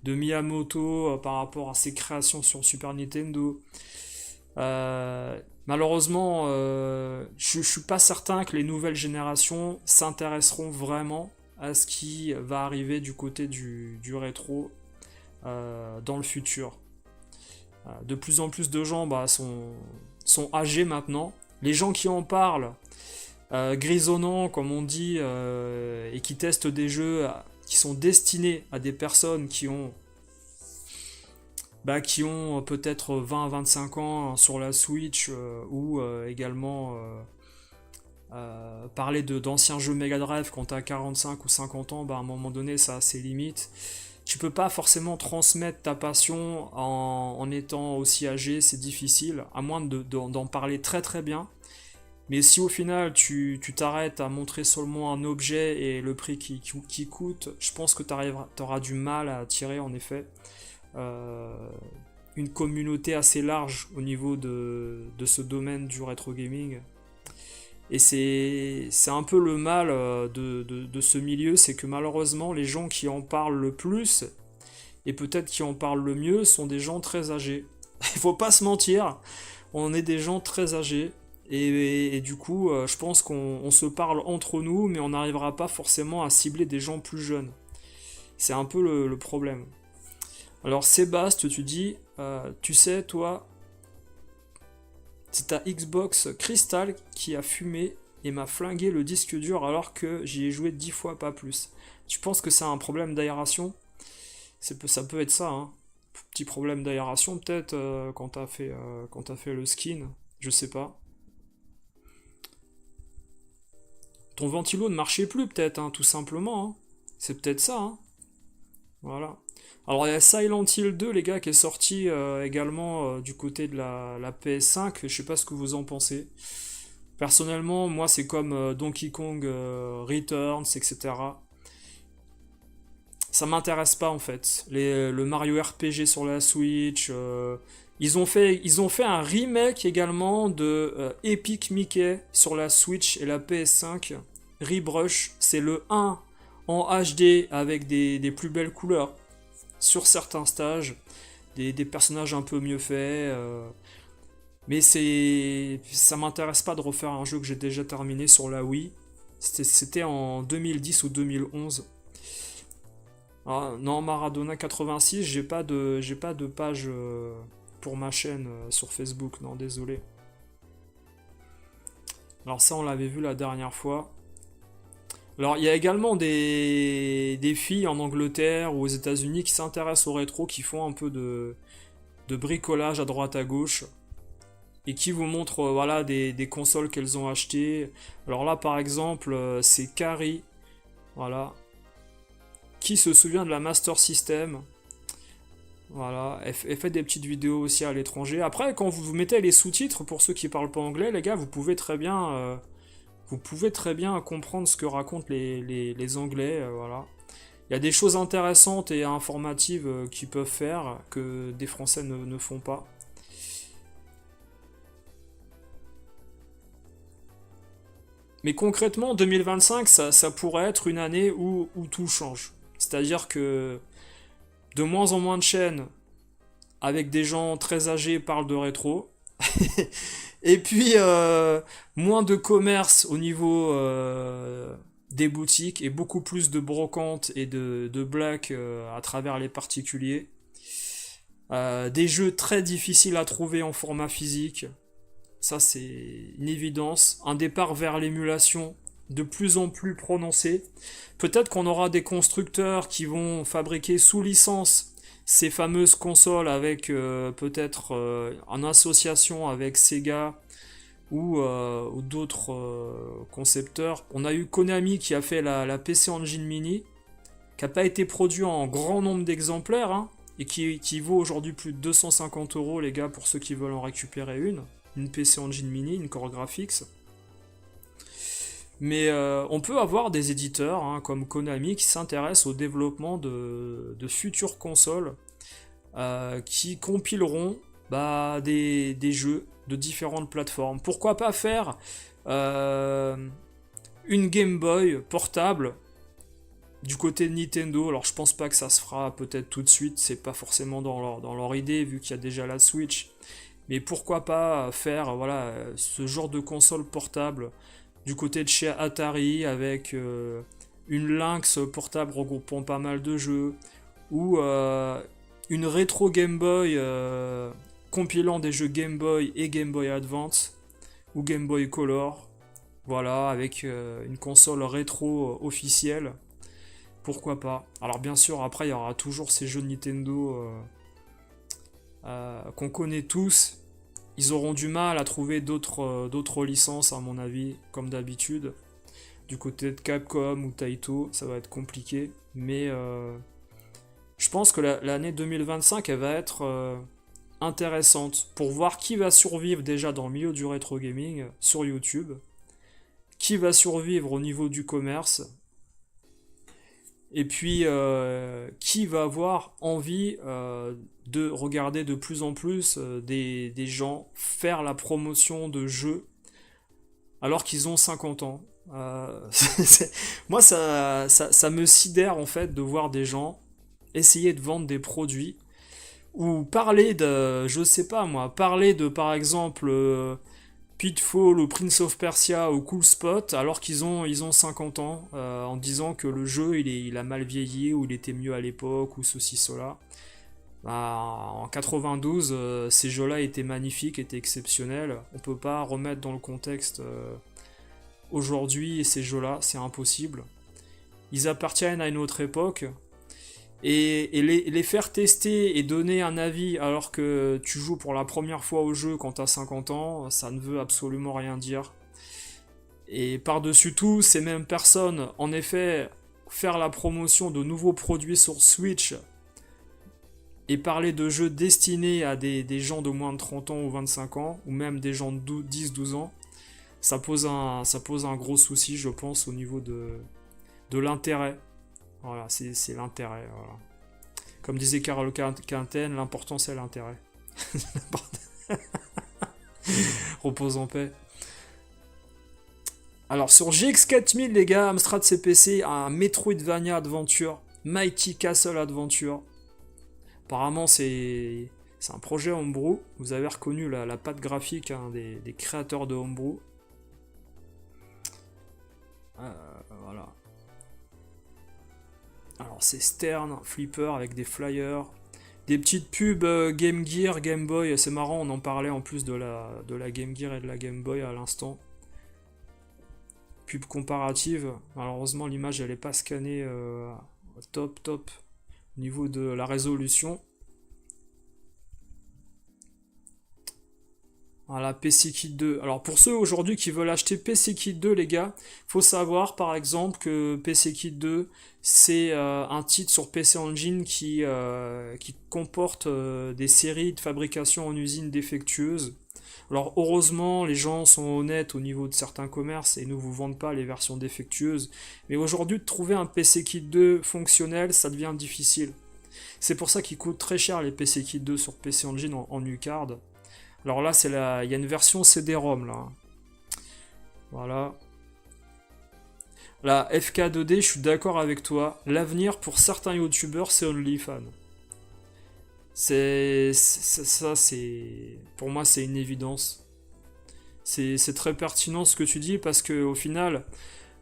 Miyamoto par rapport à ses créations sur Super Nintendo. Malheureusement, je suis pas certain que les nouvelles générations s'intéresseront vraiment à ce qui va arriver du côté du rétro dans le futur. De plus en plus de gens sont âgés maintenant. Les gens qui en parlent, grisonnants comme on dit, et qui testent des jeux qui sont destinés à des personnes qui ont peut-être 20 à 25 ans sur la Switch, ou également parler d'anciens jeux Mega Drive quand t'as 45 ou 50 ans, à un moment donné ça a ses limites. Tu peux pas forcément transmettre ta passion en étant aussi âgé, c'est difficile, à moins d'en parler très très bien. Mais si au final tu t'arrêtes à montrer seulement un objet et le prix qui coûte, je pense que t'auras du mal à attirer en effet une communauté assez large au niveau de ce domaine du rétro gaming. Et c'est un peu le mal de ce milieu, c'est que malheureusement les gens qui en parlent le plus, et peut-être qui en parlent le mieux, sont des gens très âgés. Il faut pas se mentir, on est des gens très âgés, et du coup je pense qu'on se parle entre nous, mais on n'arrivera pas forcément à cibler des gens plus jeunes. C'est un peu le problème. Alors Sébastien, tu dis, tu sais toi, c'est ta Xbox Crystal qui a fumé et m'a flingué le disque dur alors que j'y ai joué 10 fois pas plus. Tu penses que c'est un problème d'aération? Ça peut être ça, hein. Petit problème d'aération peut-être quand t'as fait le skin, je sais pas. Ton ventilo ne marchait plus peut-être, hein, tout simplement, hein. C'est peut-être ça, hein. Voilà. Alors il y a Silent Hill 2, les gars, qui est sorti également du côté de la PS5. Je sais pas ce que vous en pensez. Personnellement, moi, c'est comme Donkey Kong Returns, etc. Ça m'intéresse pas en fait. Le Mario RPG sur la Switch. Ils ont fait un remake également de Epic Mickey sur la Switch et la PS5. Rebrush, c'est le 1 en HD avec des plus belles couleurs sur certains stages, des personnages un peu mieux faits. Mais ça m'intéresse pas de refaire un jeu que j'ai déjà terminé sur la Wii. C'était en 2010 ou 2011. Ah, non, Maradona 86, j'ai pas de page pour ma chaîne sur Facebook, non, désolé. Alors ça, on l'avait vu la dernière fois. Alors, il y a également des filles en Angleterre ou aux États-Unis qui s'intéressent au rétro, qui font un peu de bricolage à droite à gauche et qui vous montrent voilà, des consoles qu'elles ont achetées. Alors là, par exemple, c'est Carrie, voilà, qui se souvient de la Master System. Voilà, elle fait des petites vidéos aussi à l'étranger. Après, quand vous mettez les sous-titres, pour ceux qui parlent pas anglais, les gars, vous pouvez très bien comprendre ce que racontent les Anglais, voilà. Il y a des choses intéressantes et informatives qu'ils peuvent faire que des Français ne font pas. Mais concrètement, 2025, ça pourrait être une année où tout change. C'est-à-dire que de moins en moins de chaînes avec des gens très âgés parlent de rétro. Et puis, moins de commerce au niveau des boutiques et beaucoup plus de brocantes et de blagues à travers les particuliers. Des jeux très difficiles à trouver en format physique. Ça, c'est une évidence. Un départ vers l'émulation de plus en plus prononcé. Peut-être qu'on aura des constructeurs qui vont fabriquer sous licence ces fameuses consoles avec peut-être en association avec Sega ou d'autres concepteurs. On a eu Konami qui a fait la PC Engine Mini, qui n'a pas été produit en grand nombre d'exemplaires, hein, et qui vaut aujourd'hui plus de 250 euros, les gars, pour ceux qui veulent en récupérer une PC Engine Mini, une Core Graphics. Mais on peut avoir des éditeurs hein, comme Konami qui s'intéressent au développement de futures consoles qui compileront des jeux de différentes plateformes. Pourquoi pas faire une Game Boy portable du côté de Nintendo. Alors je pense pas que ça se fera peut-être tout de suite, c'est pas forcément dans leur idée vu qu'il y a déjà la Switch. Mais pourquoi pas faire voilà, ce genre de console portable du côté de chez Atari avec une Lynx portable regroupant pas mal de jeux ou une rétro Game Boy compilant des jeux Game Boy et Game Boy Advance ou Game Boy Color. Voilà, avec une console rétro officielle. Pourquoi pas. Alors bien sûr, après, il y aura toujours ces jeux Nintendo qu'on connaît tous. Ils auront du mal à trouver d'autres licences, à mon avis, comme d'habitude. Du côté de Capcom ou Taito, ça va être compliqué. Mais je pense que l'année 2025, elle va être intéressante pour voir qui va survivre déjà dans le milieu du rétro gaming sur YouTube, qui va survivre au niveau du commerce, et puis qui va avoir envie de regarder de plus en plus des gens faire la promotion de jeux alors qu'ils ont 50 ans. Moi, ça me sidère en fait de voir des gens essayer de vendre des produits ou parler de, je sais pas moi, parler de par exemple Pitfall ou Prince of Persia ou Cool Spot alors ils ont 50 ans en disant que le jeu il a mal vieilli ou il était mieux à l'époque ou ceci cela. Bah, en 92 ces jeux-là étaient magnifiques, étaient exceptionnels. On peut pas remettre dans le contexte aujourd'hui ces jeux-là, c'est impossible. Ils appartiennent à une autre époque. Et les faire tester et donner un avis alors que tu joues pour la première fois au jeu quand t'as 50 ans, ça ne veut absolument rien dire. Et par-dessus tout, ces mêmes personnes, en effet, faire la promotion de nouveaux produits sur Switch et parler de jeux destinés à des gens de moins de 30 ans ou 25 ans, ou même des gens de 10-12 ans, ça pose un gros souci, je pense, au niveau de l'intérêt. Voilà, c'est l'intérêt. Voilà. Comme disait Carole Quinten, l'important c'est l'intérêt. Repose en paix. Alors sur GX4000 les gars, Amstrad CPC, un Metroidvania Adventure, Mighty Castle Adventure. Apparemment c'est un projet Homebrew. Vous avez reconnu la patte graphique des créateurs de Homebrew. Voilà. Alors c'est Stern, Flipper avec des flyers, des petites pubs Game Gear, Game Boy, c'est marrant, on en parlait en plus de la Game Gear et de la Game Boy à l'instant. Pub comparative, malheureusement l'image elle est pas scannée top au niveau de la résolution. Voilà, PC Kit 2. Alors pour ceux aujourd'hui qui veulent acheter PC Kit 2, les gars, faut savoir par exemple que PC Kit 2, c'est un titre sur PC Engine qui comporte des séries de fabrication en usine défectueuses. Alors heureusement, les gens sont honnêtes au niveau de certains commerces et ne vous vendent pas les versions défectueuses. Mais aujourd'hui, de trouver un PC Kit 2 fonctionnel, ça devient difficile. C'est pour ça qu'il coûte très cher les PC Kit 2 sur PC Engine en U-Card. Alors là, il y a une version CD-ROM là. Voilà. La FK2D, je suis d'accord avec toi. L'avenir pour certains youtubeurs, c'est OnlyFans. Pour moi, c'est une évidence. C'est très pertinent ce que tu dis parce que au final,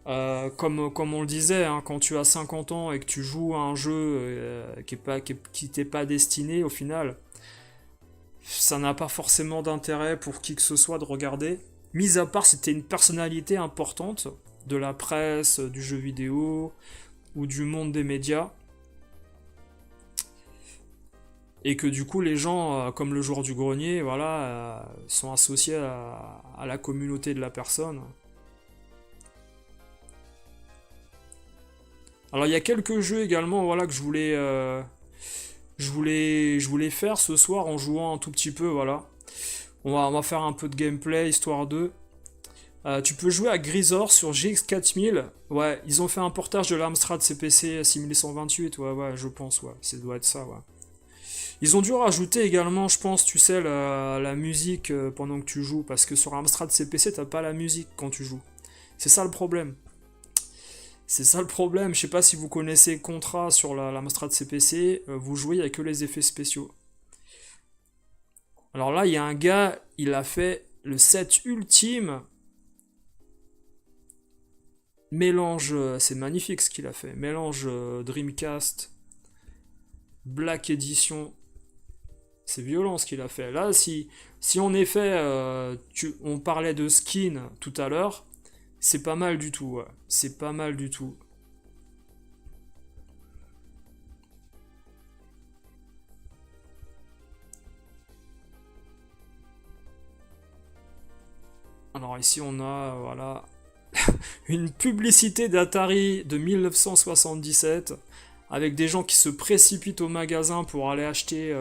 comme on le disait, hein, quand tu as 50 ans et que tu joues à un jeu qui t'est pas destiné, au final, ça n'a pas forcément d'intérêt pour qui que ce soit de regarder, mis à part si t'es une personnalité importante de la presse, du jeu vidéo ou du monde des médias, et que du coup les gens, comme le joueur du grenier, voilà, sont associés à la communauté de la personne. Alors il y a quelques jeux également, voilà, que je voulais faire ce soir en jouant un tout petit peu, voilà. On va faire un peu de gameplay, histoire de... tu peux jouer à Grisor sur GX4000. Ouais, ils ont fait un portage de l'Amstrad CPC 6128, ouais, je pense, ouais. Ça doit être ça, ouais. Ils ont dû rajouter également, je pense, tu sais, la musique pendant que tu joues, parce que sur Amstrad CPC, t'as pas la musique quand tu joues. C'est ça le problème. C'est ça le problème. Je sais pas si vous connaissez Contra sur la Amstrad CPC, vous jouez avec que les effets spéciaux. Alors là, il y a un gars, il a fait le set ultime. Mélange, c'est magnifique ce qu'il a fait. Mélange Dreamcast, Black Edition. C'est violent ce qu'il a fait. Là, si en effet, on parlait de skin tout à l'heure, c'est pas mal du tout. Ouais. C'est pas mal du tout. Alors ici, on a, voilà, une publicité d'Atari de 1977 avec des gens qui se précipitent au magasin pour aller acheter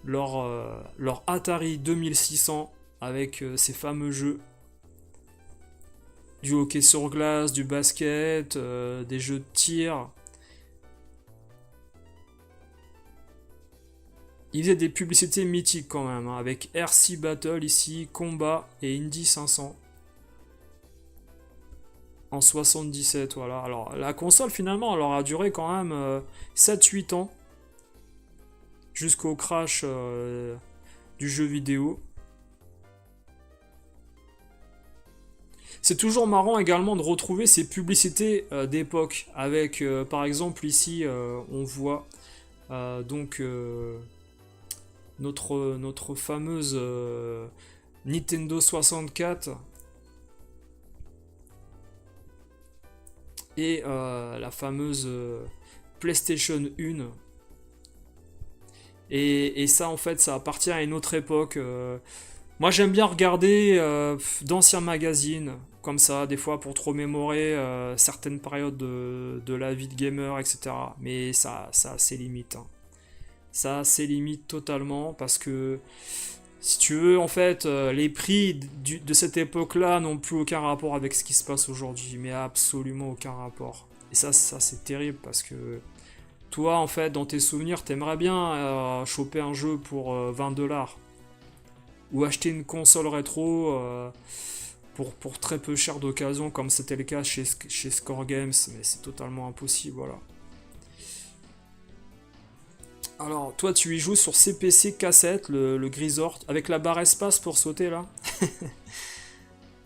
leur Atari 2600 avec ces fameux jeux. Du hockey sur glace, du basket, des jeux de tir. Il faisait des publicités mythiques quand même, hein, avec RC Battle ici, Combat et Indy 500. En 77, voilà. Alors la console finalement, elle aura duré quand même 7-8 ans, jusqu'au crash du jeu vidéo. C'est toujours marrant également de retrouver ces publicités d'époque, avec par exemple ici on voit donc notre fameuse Nintendo 64 et la fameuse PlayStation 1. Et ça, en fait, ça appartient à une autre époque. Moi, j'aime bien regarder d'anciens magazines, comme ça, des fois, pour trop mémorer certaines périodes de la vie de gamer, etc. Mais ça a ses limites, hein. Ça a ses limites totalement, parce que, si tu veux, en fait, les prix de cette époque-là n'ont plus aucun rapport avec ce qui se passe aujourd'hui, mais absolument aucun rapport. Et ça c'est terrible, parce que toi, en fait, dans tes souvenirs, t'aimerais bien choper un jeu pour 20$. Ou acheter une console rétro pour très peu cher d'occasion, comme c'était le cas chez Score Games, mais c'est totalement impossible, voilà. Alors, toi, tu y joues sur CPC cassette, le Grisort, avec la barre espace pour sauter, là.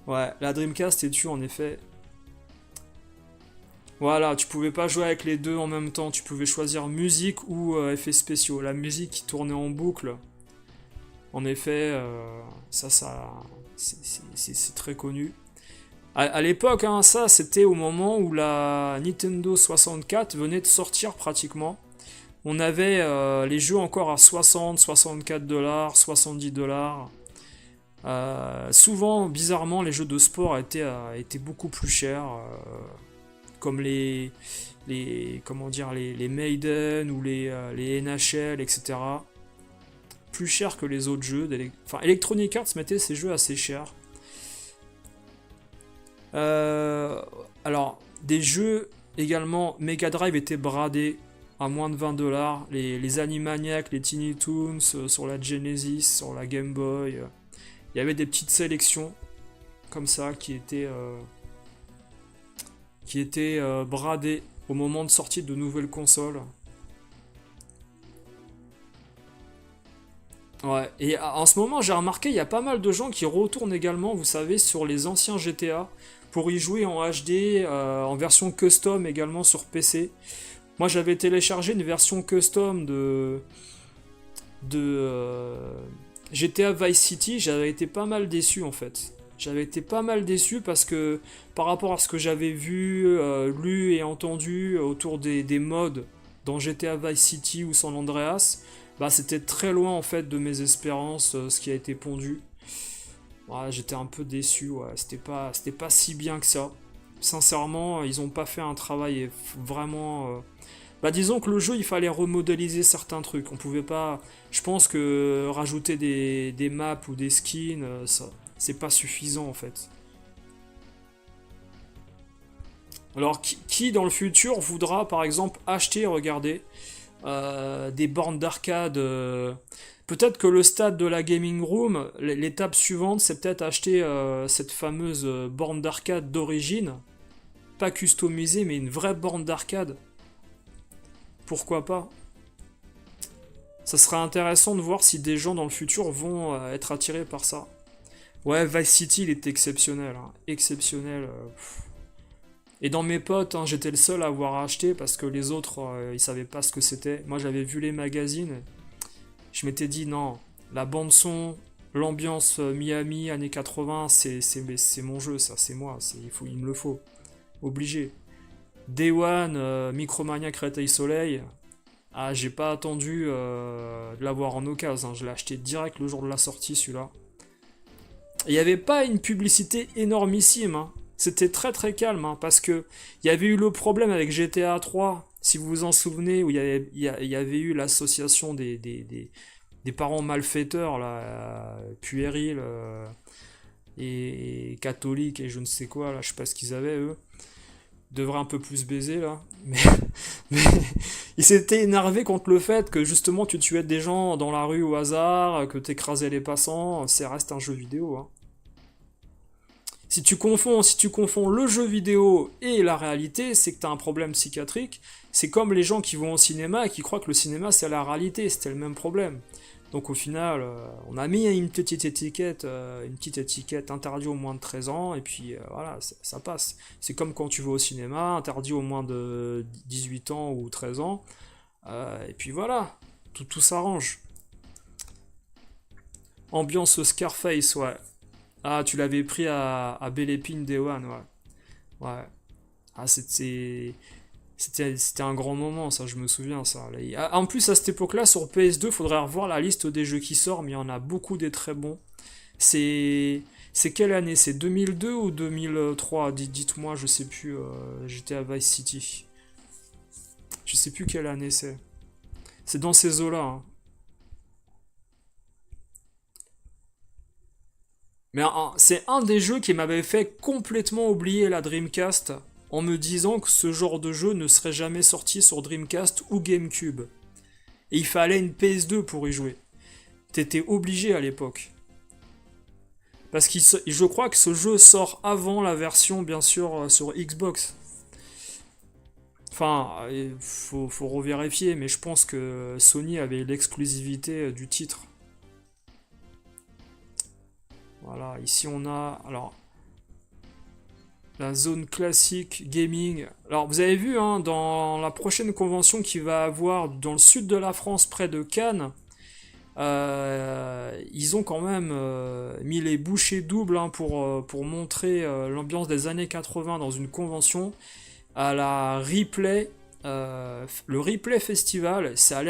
Ouais, la Dreamcast est dessus, en effet. Voilà, tu pouvais pas jouer avec les deux en même temps, tu pouvais choisir musique ou effets spéciaux. La musique qui tournait en boucle, en effet, c'est très connu. À l'époque, hein, ça, c'était au moment où la Nintendo 64 venait de sortir pratiquement. On avait les jeux encore à 60, 64$, 70$. Souvent, bizarrement, les jeux de sport étaient beaucoup plus chers, comme comment dire, les Maiden ou les NHL, etc. Plus chers que les autres jeux. Enfin, Electronic Arts mettait ces jeux assez chers. Alors, des jeux également, Mega Drive étaient bradés à moins de 20$. Les Animaniacs, les Tiny Toons sur la Genesis, sur la Game Boy. Il y avait des petites sélections comme ça qui étaient bradées au moment de sortie de nouvelles consoles. Ouais, et en ce moment, j'ai remarqué, il y a pas mal de gens qui retournent également, vous savez, sur les anciens GTA pour y jouer en HD, en version custom également sur PC. Moi, j'avais téléchargé une version custom de GTA Vice City, j'avais été pas mal déçu en fait. J'avais été pas mal déçu parce que par rapport à ce que j'avais vu, lu et entendu autour des mods dans GTA Vice City ou San Andreas, bah c'était très loin en fait de mes espérances, ce qui a été pondu. Ouais, j'étais un peu déçu, ouais. C'était pas si bien que ça. Sincèrement, ils ont pas fait un travail vraiment. Bah disons que le jeu, il fallait remodéliser certains trucs. On pouvait pas. Je pense que rajouter des maps ou des skins, ça, c'est pas suffisant en fait. Alors, qui dans le futur voudra par exemple acheter, regardez, des bornes d'arcade. Peut-être que le stade de la gaming room, l'étape suivante, c'est peut-être acheter cette fameuse borne d'arcade d'origine pas customisée, mais une vraie borne d'arcade. Pourquoi pas? Ça serait intéressant de voir si des gens dans le futur vont être attirés par ça. Ouais, Vice City, il est exceptionnel, hein. Exceptionnel. Et dans mes potes, hein, j'étais le seul à avoir acheté parce que les autres, ils savaient pas ce que c'était. Moi, j'avais vu les magazines. Je m'étais dit, non, la bande-son, l'ambiance Miami, années 80, c'est mon jeu, ça, c'est moi. Il me le faut. Obligé. Day One, Micromania Créteil Soleil. Ah, j'ai pas attendu de l'avoir en occasion, hein. Je l'ai acheté direct le jour de la sortie, celui-là. Il n'y avait pas une publicité énormissime, hein. C'était très très calme, hein, parce que il y avait eu le problème avec GTA 3, si vous vous en souvenez, où il y avait eu l'association des parents malfaiteurs, là, puérils et catholiques et je ne sais quoi, là, je sais pas ce qu'ils avaient, eux. Ils devraient un peu plus baiser, là. Mais ils s'étaient énervés contre le fait que, justement, tu tuais des gens dans la rue au hasard, que t'écrasais les passants, ça reste un jeu vidéo, hein. Si tu confonds le jeu vidéo et la réalité, c'est que tu as un problème psychiatrique. C'est comme les gens qui vont au cinéma et qui croient que le cinéma c'est la réalité, c'était le même problème. Donc au final, on a mis une petite étiquette interdit aux moins de 13 ans, et puis voilà, ça passe. C'est comme quand tu vas au cinéma, interdit aux moins de 18 ans ou 13 ans, et puis voilà, tout s'arrange. Ambiance Scarface, ouais. Ah, tu l'avais pris à Belle Épine Day One, ouais. Ouais. Ah, c'était un grand moment, ça, je me souviens, ça. En plus, à cette époque-là, sur PS2, faudrait revoir la liste des jeux qui sortent, mais il y en a beaucoup des très bons. C'est quelle année? C'est 2002 ou 2003? Dites-moi, je sais plus. J'étais à Vice City. Je sais plus quelle année c'est. C'est dans ces eaux-là, hein. Mais c'est un des jeux qui m'avait fait complètement oublier la Dreamcast en me disant que ce genre de jeu ne serait jamais sorti sur Dreamcast ou GameCube. Et il fallait une PS2 pour y jouer. T'étais obligé à l'époque. Parce que je crois que ce jeu sort avant la version, bien sûr, sur Xbox. Enfin, il faut revérifier, mais je pense que Sony avait l'exclusivité du titre. Voilà, ici on a... Alors, la zone classique gaming. Alors vous avez vu, hein, dans la prochaine convention qui va avoir dans le sud de la France, près de Cannes, ils ont quand même mis les bouchées doubles, hein, pour montrer l'ambiance des années 80 dans une convention. À la Replay, le Replay Festival, ça a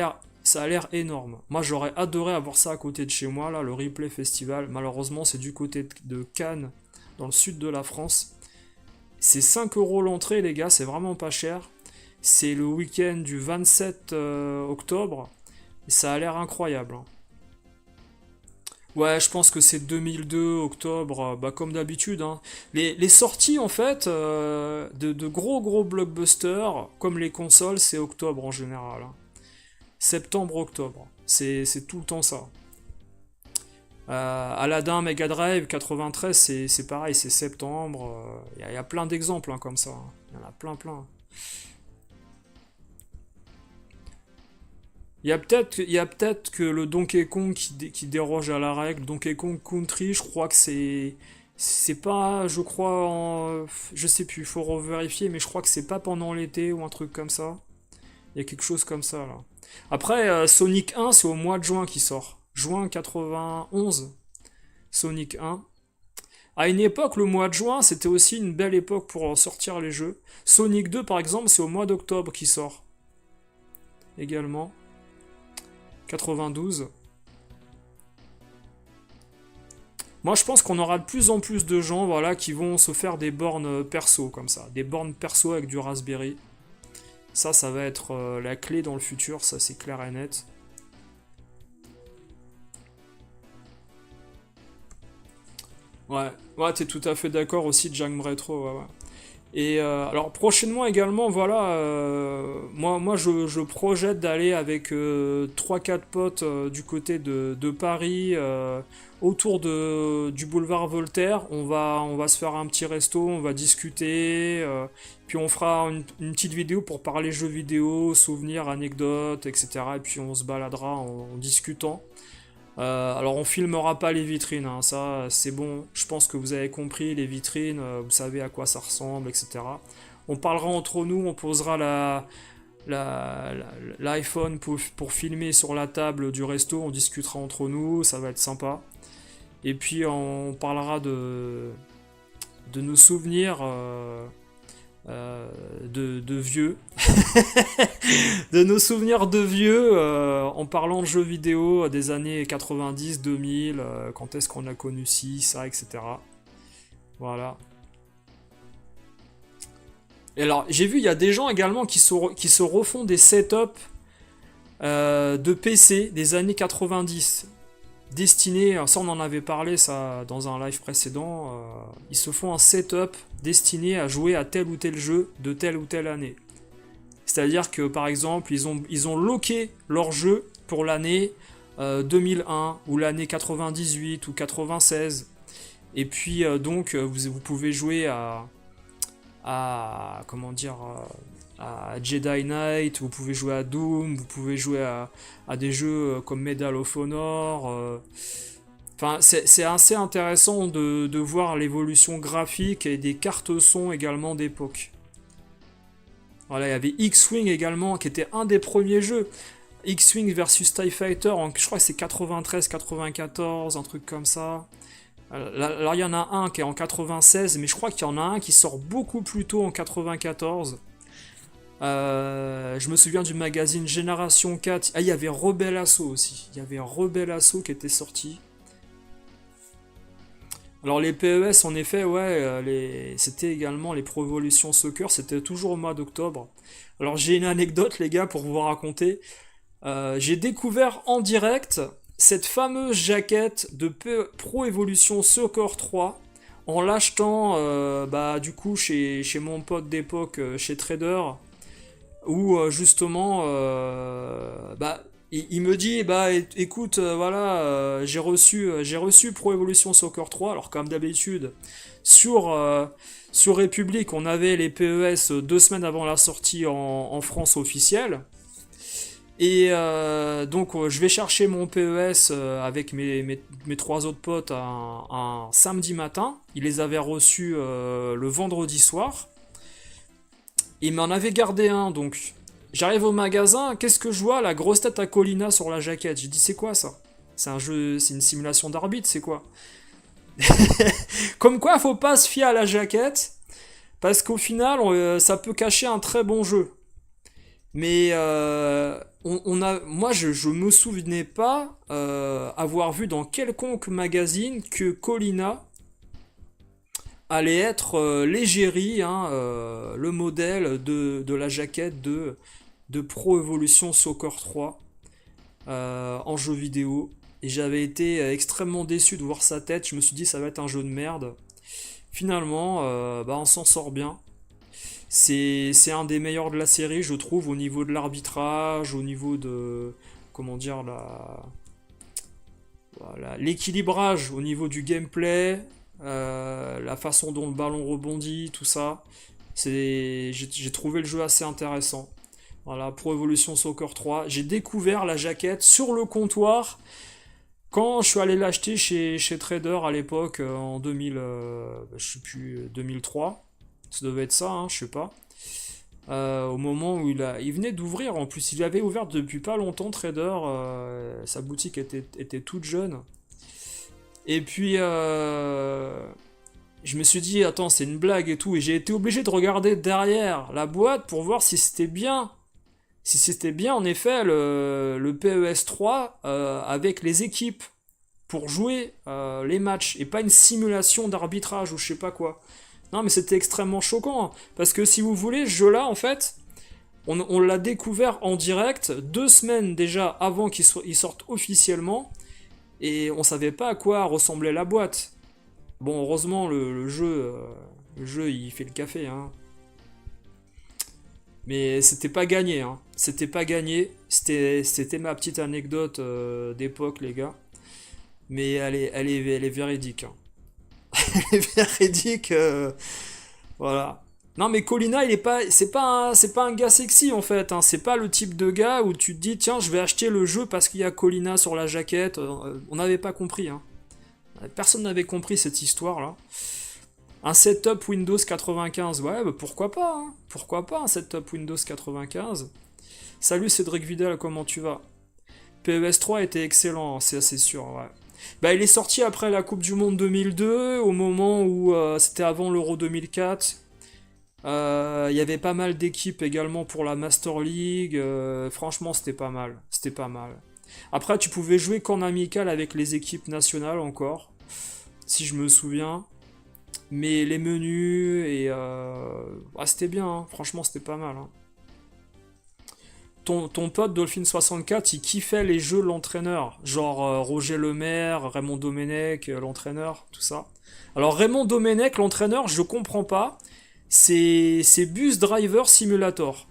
l'air énorme. Moi j'aurais adoré avoir ça à côté de chez moi, là, le Replay Festival. Malheureusement c'est du côté de Cannes, dans le sud de la France. C'est 5 euros l'entrée, les gars, c'est vraiment pas cher. C'est le week-end du 27 octobre. Et ça a l'air incroyable, hein. Ouais, je pense que c'est 2002, octobre, bah, comme d'habitude, hein. Les sorties, en fait, de gros gros blockbusters, comme les consoles, c'est octobre en général, hein. Septembre-octobre. C'est tout le temps ça. Aladdin Mega Drive 93, c'est pareil, c'est septembre. Il y a plein d'exemples, hein, comme ça, hein. Il y en a plein, plein. Il y a peut-être que le Donkey Kong qui déroge à la règle, Donkey Kong Country, je crois que c'est pas, je crois, je sais plus, il faut revérifier, mais je crois que c'est pas pendant l'été ou un truc comme ça. Il y a quelque chose comme ça là. Après, Sonic 1, c'est au mois de juin qui sort. Juin 91, Sonic 1. À une époque, le mois de juin, c'était aussi une belle époque pour sortir les jeux. Sonic 2, par exemple, c'est au mois d'octobre qui sort également. 92. Moi, je pense qu'on aura de plus en plus de gens, voilà, qui vont se faire des bornes perso comme ça, des bornes perso avec du Raspberry. Ça va être la clé dans le futur, ça c'est clair et net. Ouais, ouais, t'es tout à fait d'accord aussi, Jam Retro, ouais, ouais. Et alors prochainement également, voilà, moi je projette d'aller avec 3-4 potes du côté de Paris, autour du boulevard Voltaire. On va se faire un petit resto, on va discuter, puis on fera une petite vidéo pour parler jeux vidéo, souvenirs, anecdotes, etc. Et puis on se baladera en discutant. Alors on filmera pas les vitrines, hein, ça c'est bon, je pense que vous avez compris, les vitrines, vous savez à quoi ça ressemble, etc. On parlera entre nous, on posera l'iPhone pour filmer sur la table du resto, on discutera entre nous, ça va être sympa. Et puis on parlera de nos souvenirs de vieux, de nos souvenirs de vieux, en parlant de jeux vidéo des années 90, 2000, quand est-ce qu'on a connu ci, ça, etc. Voilà. Et alors, j'ai vu, il y a des gens également qui se refont des setups de PC des années 90, destinés, ça on en avait parlé ça dans un live précédent, ils se font un setup destiné à jouer à tel ou tel jeu de telle ou telle année. C'est-à-dire que par exemple, ils ont loqué leur jeu pour l'année 2001 ou l'année 98 ou 96. Et puis donc vous pouvez jouer à comment dire à Jedi Knight, vous pouvez jouer à Doom, vous pouvez jouer à des jeux comme Medal of Honor. Enfin, c'est assez intéressant de voir l'évolution graphique et des cartes son également d'époque. Voilà, il y avait X-Wing également, qui était un des premiers jeux. X-Wing versus TIE Fighter, je crois que c'est 93-94, un truc comme ça. Alors il y en a un qui est en 96, mais je crois qu'il y en a un qui sort beaucoup plus tôt en 94. Je me souviens du magazine Génération 4. Ah, il y avait Rebel Assault aussi. Il y avait Rebel Assault qui était sorti. Alors les PES, en effet, ouais, c'était également les Pro Evolution Soccer, c'était toujours au mois d'octobre. Alors j'ai une anecdote, les gars, pour vous raconter. J'ai découvert en direct cette fameuse jaquette de Pro Evolution Soccer 3 en l'achetant du coup chez mon pote d'époque, chez Trader, où justement il me dit écoute voilà j'ai reçu Pro Evolution Soccer 3, alors comme d'habitude sur République on avait les PES 2 semaines avant la sortie en France officielle. Et donc je vais chercher mon PES avec mes 3 autres potes un samedi matin. Il les avait reçus le vendredi soir. Il m'en avait gardé un, donc j'arrive au magasin, qu'est-ce que je vois? La grosse tête à Colina sur la jaquette. J'ai dit c'est quoi ça? C'est un jeu, c'est une simulation d'arbitre, c'est quoi? Comme quoi faut pas se fier à la jaquette, parce qu'au final ça peut cacher un très bon jeu. Mais moi je me souvenais pas avoir vu dans quelconque magazine que Colina allait être l'égérie, hein, le modèle de la jaquette de Pro Evolution Soccer 3 en jeu vidéo. Et j'avais été extrêmement déçu de voir sa tête, je me suis dit ça va être un jeu de merde. Finalement, on s'en sort bien. C'est un des meilleurs de la série, je trouve, au niveau de l'arbitrage, au niveau de... Comment dire, voilà, l'équilibrage au niveau du gameplay, la façon dont le ballon rebondit, tout ça. J'ai trouvé le jeu assez intéressant. Voilà, Pro Evolution Soccer 3. J'ai découvert la jaquette sur le comptoir quand je suis allé l'acheter chez Trader à l'époque, en 2000, je sais plus, 2003. Ça devait être ça, hein, je sais pas. Au moment où il venait d'ouvrir, en plus, il avait ouvert depuis pas longtemps, Trader. Sa boutique était toute jeune. Et puis, je me suis dit, attends, c'est une blague et tout. Et j'ai été obligé de regarder derrière la boîte pour voir si c'était bien. Si c'était bien, en effet, le PES 3 avec les équipes pour jouer les matchs. Et pas une simulation d'arbitrage ou je sais pas quoi. Non, mais c'était extrêmement choquant. Hein, parce que si vous voulez, ce jeu-là, en fait, on l'a découvert en direct 2 semaines déjà avant qu'il sorte officiellement. Et on savait pas à quoi ressemblait la boîte. Bon, heureusement, le jeu, il fait le café. Hein. Mais c'était pas gagné, hein. C'était pas gagné. C'était ma petite anecdote d'époque, les gars. Mais elle est véridique, hein. Elle est véridique. Voilà. Non, mais Colina, il est pas, c'est pas un gars sexy en fait, hein. C'est pas le type de gars où tu te dis, tiens, je vais acheter le jeu parce qu'il y a Colina sur la jaquette. On n'avait pas compris, hein. Personne n'avait compris cette histoire-là. Un setup Windows 95, ouais, bah pourquoi pas, hein. Pourquoi pas un setup Windows 95. Salut Cédric Vidal, comment tu vas? PES 3 était excellent, c'est assez sûr, ouais. Bah, il est sorti après la Coupe du Monde 2002, au moment où c'était avant l'Euro 2004. Il y avait pas mal d'équipes également pour la Master League. Franchement, c'était pas mal. C'était pas mal. Après, tu pouvais jouer qu'en amical avec les équipes nationales encore, si je me souviens. Mais les menus et c'était bien, hein. Franchement, c'était pas mal, hein. Ton pote Dolphin64, il kiffait les jeux de l'entraîneur, genre Roger Lemaire, Raymond Domenech, l'entraîneur, tout ça. Alors Raymond Domenech, l'entraîneur, je comprends pas. C'est Bus Driver Simulator.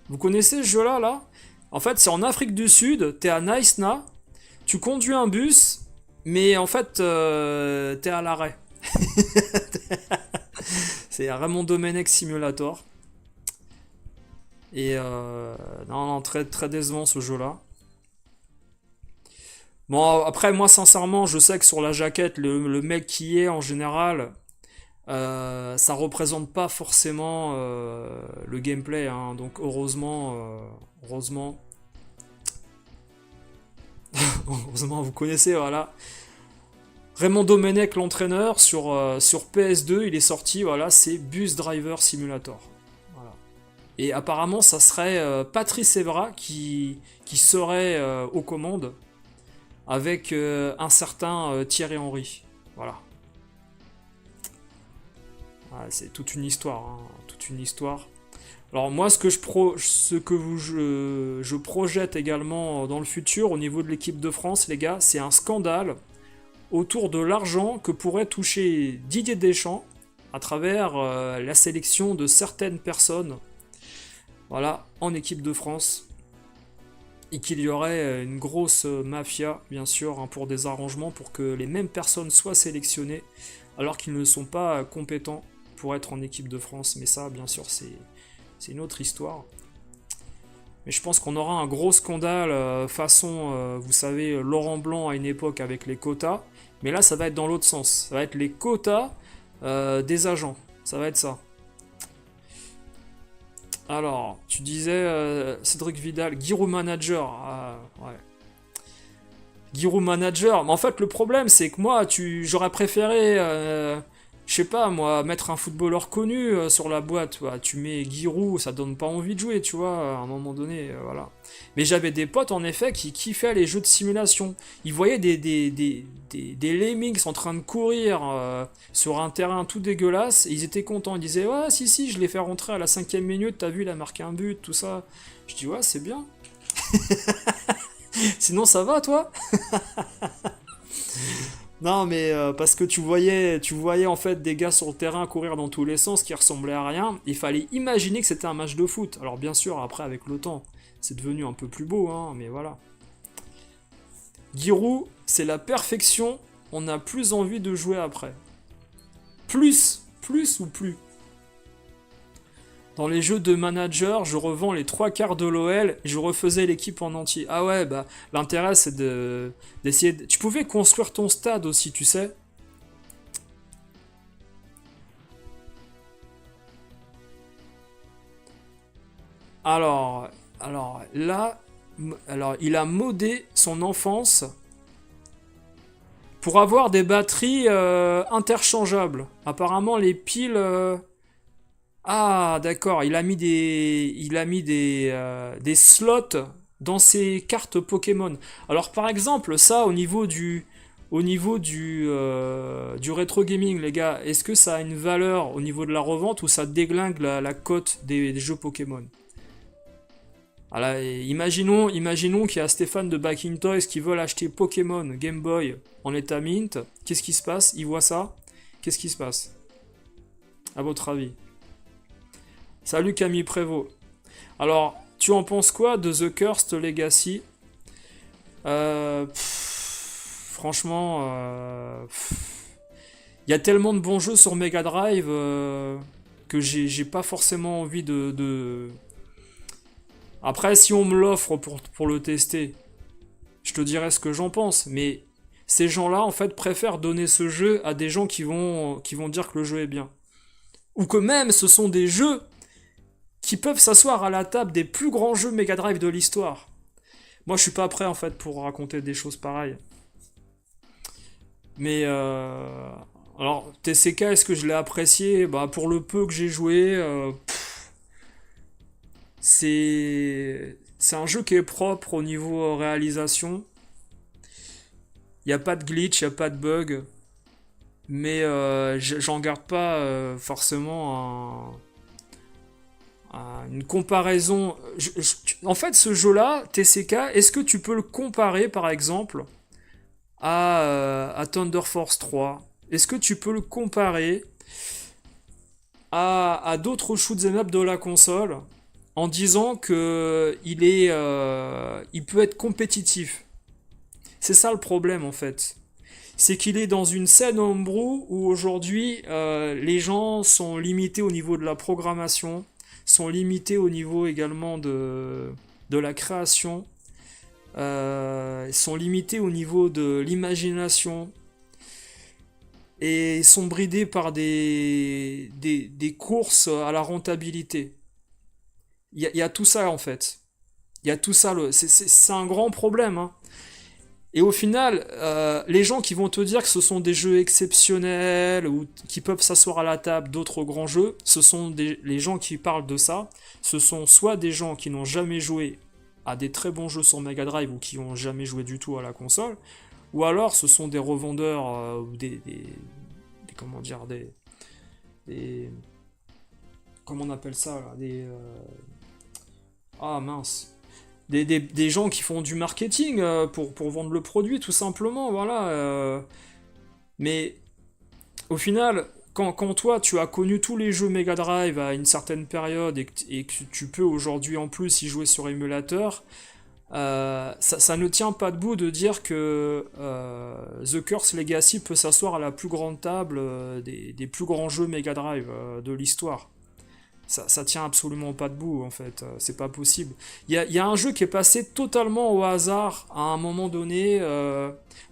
Vous connaissez ce jeu-là, là? En fait, c'est en Afrique du Sud, t'es à Naïsna, tu conduis un bus, mais en fait, t'es à l'arrêt. C'est Raymond Domenech Simulator. Et non, non, très, très décevant ce jeu-là. Bon, après, moi, sincèrement, je sais que sur la jaquette, le mec qui est en général, ça représente pas forcément le gameplay, hein. Donc, heureusement, heureusement, vous connaissez, voilà. Raymond Domenech, l'entraîneur, sur PS2, il est sorti, voilà, c'est Bus Driver Simulator. Voilà. Et apparemment, ça serait Patrice Evra qui serait aux commandes avec un certain Thierry Henry. Voilà. Ah, c'est toute une histoire, hein, toute une histoire. Alors moi, je projette également dans le futur au niveau de l'équipe de France, les gars, c'est un scandale autour de l'argent que pourrait toucher Didier Deschamps à travers la sélection de certaines personnes, voilà, en équipe de France, et qu'il y aurait une grosse mafia, bien sûr, hein, pour des arrangements, pour que les mêmes personnes soient sélectionnées, alors qu'ils ne sont pas compétents pour être en équipe de France. Mais ça, bien sûr, c'est une autre histoire. Mais je pense qu'on aura un gros scandale façon, vous savez, Laurent Blanc à une époque avec les quotas. Mais là, ça va être dans l'autre sens. Ça va être les quotas des agents. Ça va être ça. Alors, tu disais Cédric Vidal, Giroud Manager. Ah, ouais. Giroud Manager. Mais en fait, le problème, c'est que moi, j'aurais préféré, je sais pas, moi, mettre un footballeur connu sur la boîte. Ouais. Tu mets Giroud, ça donne pas envie de jouer, tu vois, à un moment donné, voilà. Mais j'avais des potes, en effet, qui kiffaient les jeux de simulation. Ils voyaient des lemmings en train de courir sur un terrain tout dégueulasse, et ils étaient contents. Ils disaient, ouais, si, je l'ai fait rentrer à la 5e minute, t'as vu, il a marqué un but, tout ça. Je dis, ouais, c'est bien. Sinon, ça va, toi? Non, mais parce que tu voyais en fait des gars sur le terrain courir dans tous les sens qui ressemblaient à rien. Il fallait imaginer que c'était un match de foot. Alors bien sûr, après avec le temps, c'est devenu un peu plus beau, hein, mais voilà. Giroud, c'est la perfection. On n'a plus envie de jouer après. Plus ou plus. Dans les jeux de manager, je revends les 3 quarts de l'OL et je refaisais l'équipe en entier. Ah ouais, bah l'intérêt c'est d'essayer Tu pouvais construire ton stade aussi, tu sais. Alors, là, il a modé son enfance pour avoir des batteries interchangeables. Apparemment, les piles. Ah, d'accord, il a mis des slots dans ses cartes Pokémon. Alors, par exemple, ça, au niveau du rétro gaming, les gars, est-ce que ça a une valeur au niveau de la revente ou ça déglingue la cote des jeux Pokémon? Alors, imaginons qu'il y a Stéphane de Backing Toys qui veulent acheter Pokémon Game Boy en état mint. Qu'est-ce qui se passe? Il voit ça? Qu'est-ce qui se passe? À votre avis? Salut Camille Prévost. Alors, tu en penses quoi de The Cursed Legacy? Franchement, il y a tellement de bons jeux sur Mega Drive que j'ai pas forcément envie de... Après, si on me l'offre pour le tester, je te dirai ce que j'en pense, mais ces gens-là, en fait, préfèrent donner ce jeu à des gens qui vont dire que le jeu est bien. Ou que même, ce sont des jeux qui peuvent s'asseoir à la table des plus grands jeux Mega Drive de l'histoire. Moi, je suis pas prêt, en fait, pour raconter des choses pareilles. Mais, alors, TCK, est-ce que je l'ai apprécié? Bah, pour le peu que j'ai joué, c'est un jeu qui est propre au niveau réalisation. Il n'y a pas de glitch, il n'y a pas de bug. Mais j'en garde pas forcément une comparaison. En fait, ce jeu-là, TCK, est-ce que tu peux le comparer, par exemple, à Thunder Force 3? Est-ce que tu peux le comparer à d'autres shoot'em up de la console en disant que il peut être compétitif? C'est ça le problème en fait. C'est qu'il est dans une scène homebrew où aujourd'hui les gens sont limités au niveau de la programmation, sont limités au niveau également de la création, sont limités au niveau de l'imagination et sont bridés par des courses à la rentabilité. Il y a tout ça en fait. Il y a tout ça, c'est un grand problème, hein. Et au final, les gens qui vont te dire que ce sont des jeux exceptionnels ou qui peuvent s'asseoir à la table d'autres grands jeux, les gens qui parlent de ça, ce sont soit des gens qui n'ont jamais joué à des très bons jeux sur Mega Drive ou qui n'ont jamais joué du tout à la console, ou alors ce sont des revendeurs ou comment dire des comment on appelle ça là, ah mince, des gens qui font du marketing pour vendre le produit, tout simplement, voilà. Mais au final, quand toi, tu as connu tous les jeux Mega Drive à une certaine période et que tu peux aujourd'hui en plus y jouer sur émulateur, ça ne tient pas debout de dire que The Curse Legacy peut s'asseoir à la plus grande table des plus grands jeux Mega Drive de l'histoire. Ça tient absolument pas debout en fait, c'est pas possible. Il y a un jeu qui est passé totalement au hasard à un moment donné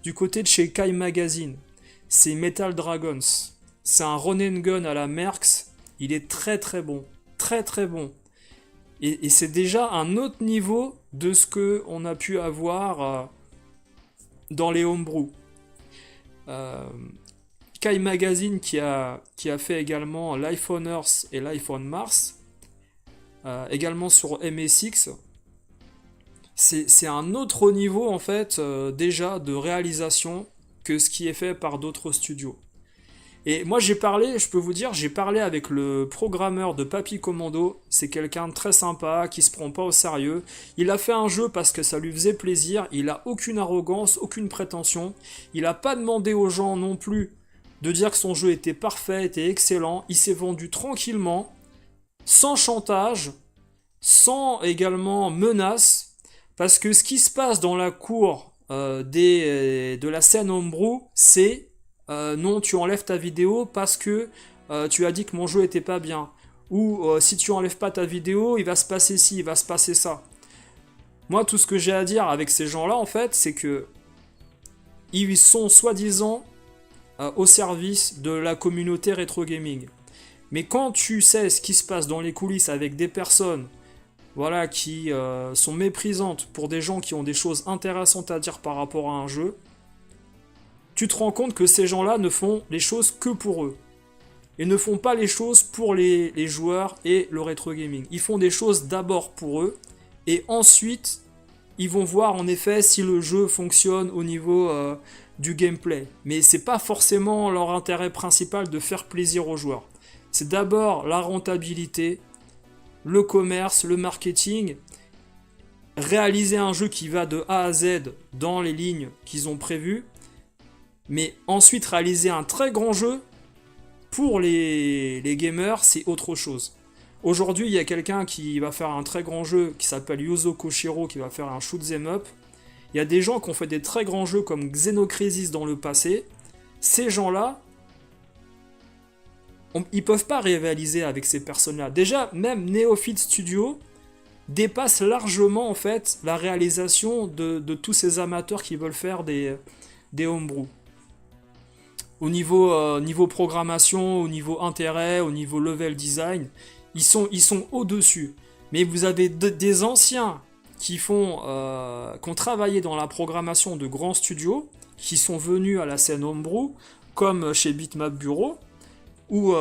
du côté de chez Kai Magazine. C'est Metal Dragons. C'est un run and gun à la Mercs. Il est très très bon. Très très bon. Et c'est déjà un autre niveau de ce que on a pu avoir dans les homebrew. Kai Magazine qui a fait également Life on Earth et Life on Mars, également sur MSX. C'est un autre niveau en fait déjà de réalisation que ce qui est fait par d'autres studios. Et moi je peux vous dire, j'ai parlé avec le programmeur de Papy Commando, c'est quelqu'un de très sympa, qui se prend pas au sérieux. Il a fait un jeu parce que ça lui faisait plaisir, il a aucune arrogance, aucune prétention, il a pas demandé aux gens non plus de dire que son jeu était parfait, était excellent, il s'est vendu tranquillement, sans chantage, sans également menace, parce que ce qui se passe dans la cour de la scène homebrew, c'est non, tu enlèves ta vidéo parce que tu as dit que mon jeu était pas bien, ou si tu enlèves pas ta vidéo, il va se passer ci, il va se passer ça. Moi, tout ce que j'ai à dire avec ces gens-là, en fait, c'est que ils sont soi-disant au service de la communauté rétro gaming. Mais quand tu sais ce qui se passe dans les coulisses avec des personnes voilà, qui sont méprisantes pour des gens qui ont des choses intéressantes à dire par rapport à un jeu, tu te rends compte que ces gens-là ne font les choses que pour eux. Ils ne font pas les choses pour les joueurs et le rétro gaming. Ils font des choses d'abord pour eux, et ensuite, ils vont voir en effet si le jeu fonctionne au niveau du gameplay. Mais c'est pas forcément leur intérêt principal de faire plaisir aux joueurs. C'est d'abord la rentabilité, le commerce, le marketing, réaliser un jeu qui va de A à Z dans les lignes qu'ils ont prévues, mais ensuite réaliser un très grand jeu pour les gamers, c'est autre chose. Aujourd'hui, il y a quelqu'un qui va faire un très grand jeu qui s'appelle Yuzo Koshiro qui va faire un shoot 'em up. Il y a des gens qui ont fait des très grands jeux comme Xenocrisis dans le passé. Ces gens-là, ils peuvent pas rivaliser avec ces personnes-là. Déjà, même Neophyte Studio dépasse largement en fait la réalisation de tous ces amateurs qui veulent faire des homebrew. Niveau programmation, au niveau intérêt, au niveau level design, ils sont au-dessus. Mais vous avez des anciens qui ont travaillé dans la programmation de grands studios, qui sont venus à la scène homebrew, comme chez Bitmap Bureau, ou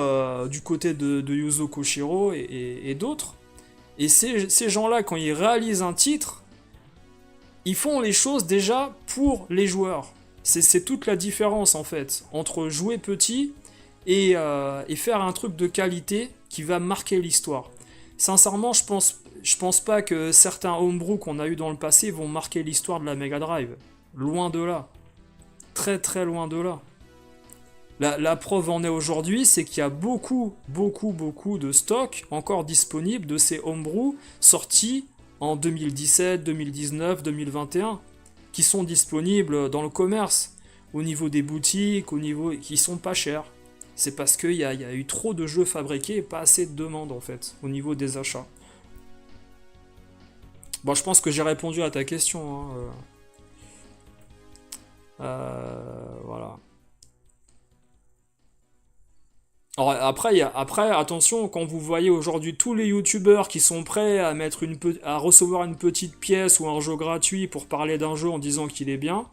du côté de Yuzo Koshiro et d'autres. Et ces gens-là, quand ils réalisent un titre, ils font les choses déjà pour les joueurs. C'est toute la différence en fait entre jouer petit et faire un truc de qualité qui va marquer l'histoire. Sincèrement, je pense pas que certains homebrew qu'on a eu dans le passé vont marquer l'histoire de la Mega Drive. Loin de là. Très très loin de là. La preuve en est aujourd'hui, c'est qu'il y a beaucoup de stocks encore disponibles de ces homebrew sortis en 2017, 2019, 2021, qui sont disponibles dans le commerce, au niveau des boutiques, qui sont pas chers. C'est parce qu'il y a eu trop de jeux fabriqués et pas assez de demandes en fait, au niveau des achats. Bon, je pense que j'ai répondu à ta question. Hein. Voilà. Alors après, attention, quand vous voyez aujourd'hui tous les youtubeurs qui sont prêts à à recevoir une petite pièce ou un jeu gratuit pour parler d'un jeu en disant qu'il est bien,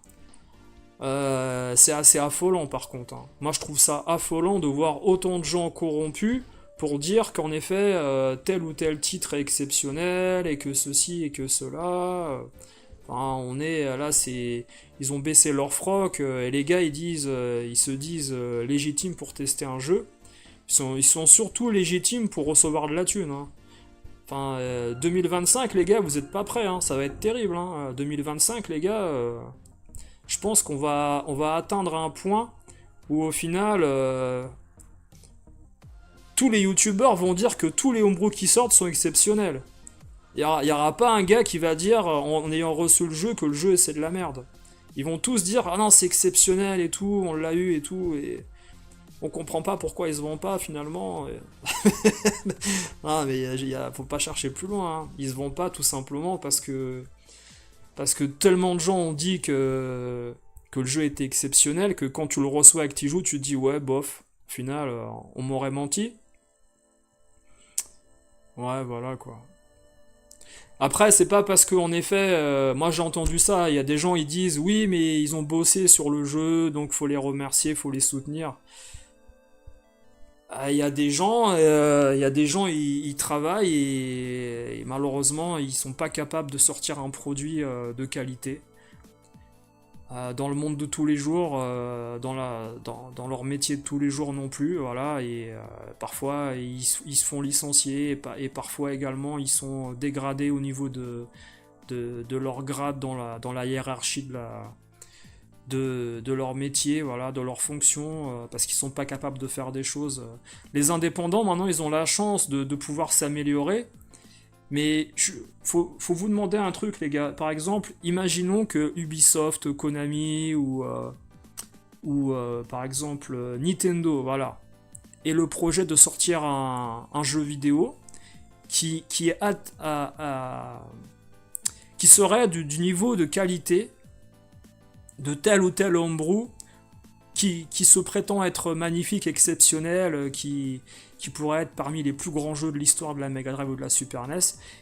c'est assez affolant par contre. Hein. Moi je trouve ça affolant de voir autant de gens corrompus pour dire qu'en effet tel ou tel titre est exceptionnel et que ceci et que cela. Enfin, ils ont baissé leur froc et les gars ils se disent légitimes pour tester un jeu. Ils sont surtout légitimes pour recevoir de la thune. Hein. Enfin, 2025, les gars, vous êtes pas prêts, hein, ça va être terrible. Hein. 2025, les gars, je pense on va atteindre un point où au final, tous les youtubeurs vont dire que tous les homebrew qui sortent sont exceptionnels. Il y aura pas un gars qui va dire, en ayant reçu le jeu, que le jeu c'est de la merde. Ils vont tous dire, ah non, c'est exceptionnel et tout, on l'a eu et tout, et on comprend pas pourquoi ils se vendent pas finalement. Ah, mais faut pas chercher plus loin. Hein. Ils se vendent pas tout simplement parce que tellement de gens ont dit que le jeu était exceptionnel que quand tu le reçois et que tu y joues, tu te dis ouais, bof. Au final, on m'aurait menti. Ouais, voilà quoi. Après, c'est pas parce qu'en effet, moi j'ai entendu ça, il y a des gens ils disent oui, mais ils ont bossé sur le jeu, donc faut les remercier, faut les soutenir. Il y a des gens, ils travaillent et malheureusement, ils sont pas capables de sortir un produit de qualité. Dans le monde de tous les jours, dans leur métier de tous les jours non plus, voilà, et parfois ils se font licencier et parfois également ils sont dégradés au niveau de leur grade dans la hiérarchie de leur métier, voilà, de leur fonction, parce qu'ils sont pas capables de faire des choses. Les indépendants maintenant ils ont la chance de pouvoir s'améliorer, mais faut vous demander un truc les gars. Par exemple, imaginons que Ubisoft, Konami ou par exemple Nintendo, voilà, ait le projet de sortir un jeu vidéo qui est qui serait du niveau de qualité de tel ou tel homebrew qui se prétend être magnifique, exceptionnel, qui pourrait être parmi les plus grands jeux de l'histoire de la Mega Drive ou de la Super NES.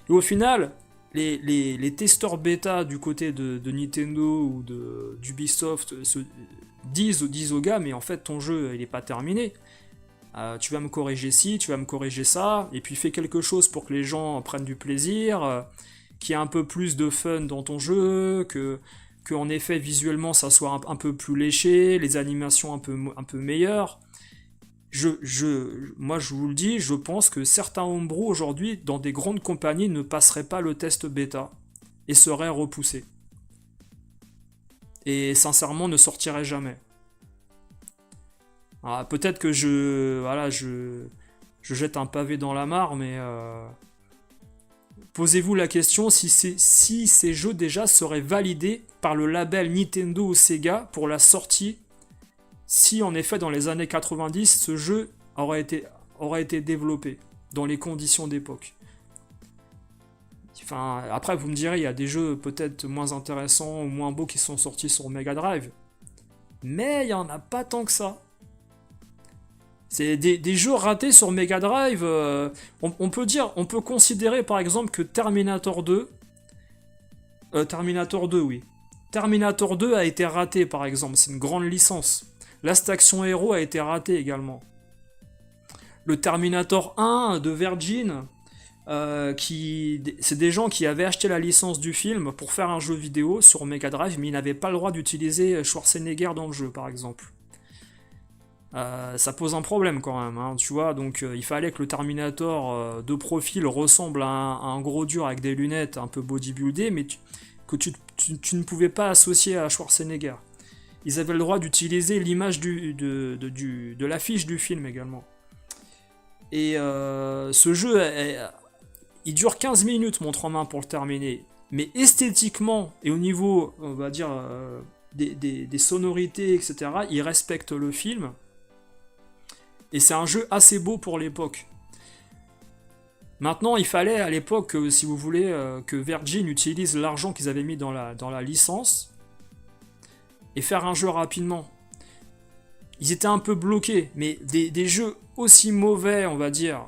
Et au final, les testeurs bêta du côté de Nintendo ou d'Ubisoft disent aux gars, mais en fait ton jeu il est pas terminé. Tu vas me corriger ci, tu vas me corriger ça, et puis fais quelque chose pour que les gens prennent du plaisir, qu'il y ait un peu plus de fun dans ton jeu, que en effet visuellement ça soit un peu plus léché, les animations un peu meilleures. Moi je vous le dis, je pense que certains homebrew aujourd'hui dans des grandes compagnies ne passeraient pas le test bêta et seraient repoussés. Et sincèrement ne sortiraient jamais. Alors, peut-être que je je jette un pavé dans la mare, mais posez-vous la question si ces jeux déjà seraient validés par le label Nintendo ou Sega pour la sortie, si en effet dans les années 90 ce jeu aurait été développé dans les conditions d'époque. Enfin, après vous me direz, il y a des jeux peut-être moins intéressants ou moins beaux qui sont sortis sur Mega Drive, mais il n'y en a pas tant que ça. C'est des jeux ratés sur Mega Drive. On peut considérer par exemple que Terminator 2, oui. Terminator 2 a été raté par exemple, c'est une grande licence. Last Action Hero a été raté également. Le Terminator 1 de Virgin, c'est des gens qui avaient acheté la licence du film pour faire un jeu vidéo sur Mega Drive, mais ils n'avaient pas le droit d'utiliser Schwarzenegger dans le jeu par exemple. Ça pose un problème quand même, hein, tu vois, donc il fallait que le Terminator de profil ressemble à un gros dur avec des lunettes un peu bodybuildé, mais que tu ne pouvais pas associer à Schwarzenegger. Ils avaient le droit d'utiliser l'image de l'affiche du film également. Et ce jeu, il dure 15 minutes, montre en main, pour le terminer, mais esthétiquement et au niveau, on va dire, des sonorités, etc., il respecte le film. Et c'est un jeu assez beau pour l'époque. Maintenant, il fallait à l'époque, si vous voulez, que Virgin utilise l'argent qu'ils avaient mis dans la licence et faire un jeu rapidement. Ils étaient un peu bloqués, mais des jeux aussi mauvais, on va dire,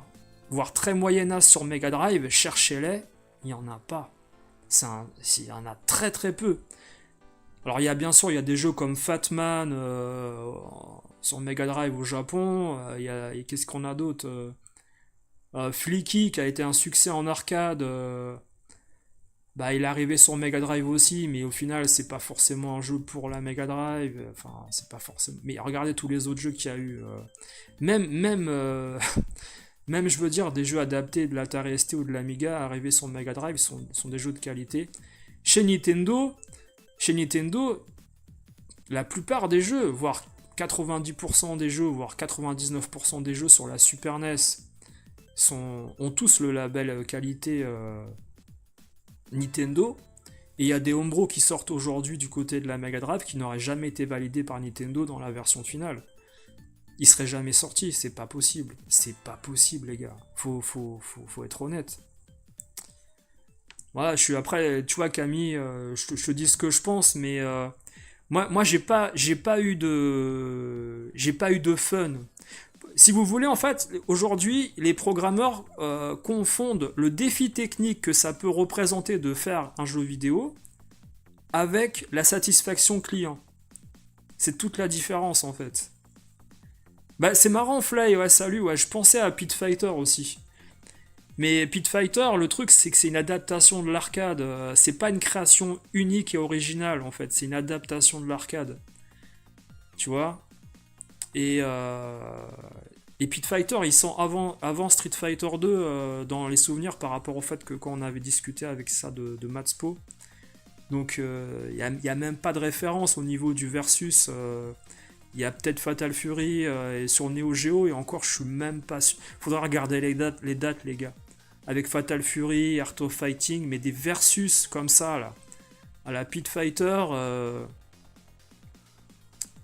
voire très moyennas sur Mega Drive, cherchez-les, il n'y en a pas. Il y en a très très peu. Alors bien sûr, il y a des jeux comme Fatman sur Mega Drive au Japon, qu'est-ce qu'on a d'autre, Flicky qui a été un succès en arcade, il est arrivé sur Mega Drive aussi, mais au final c'est pas forcément un jeu pour la Mega Drive, enfin c'est pas forcément... Mais regardez tous les autres jeux qu'il y a eu, même je veux dire, des jeux adaptés de l'Atari ST ou de l'Amiga arrivés sur Mega Drive sont des jeux de qualité. Chez Nintendo, la plupart des jeux, voire 90% des jeux, voire 99% des jeux sur la Super NES ont tous le label qualité Nintendo, et il y a des homebrew qui sortent aujourd'hui du côté de la Mega Drive qui n'auraient jamais été validés par Nintendo dans la version finale. Ils seraient jamais sortis, c'est pas possible, les gars. Faut être honnête. Voilà, après, tu vois Camille, je te dis ce que je pense, mais moi j'ai pas eu de fun. Si vous voulez, en fait, aujourd'hui, les programmeurs confondent le défi technique que ça peut représenter de faire un jeu vidéo avec la satisfaction client. C'est toute la différence, en fait. C'est marrant, Fly, ouais, salut, ouais, je pensais à Pit Fighter aussi. Mais Pit Fighter, le truc, c'est que c'est une adaptation de l'arcade. C'est pas une création unique et originale, en fait. C'est une adaptation de l'arcade. Tu vois ? Et Pit Fighter, il sent avant Street Fighter 2 dans les souvenirs par rapport au fait que quand on avait discuté avec ça de Matspo. Donc, il n'y a même pas de référence au niveau du versus. Il y a peut-être Fatal Fury et sur Neo Geo, et encore, je suis même pas sûr. Faudra regarder les dates, les gars. Avec Fatal Fury, Art of Fighting, mais des versus comme ça, là. À la Pit Fighter.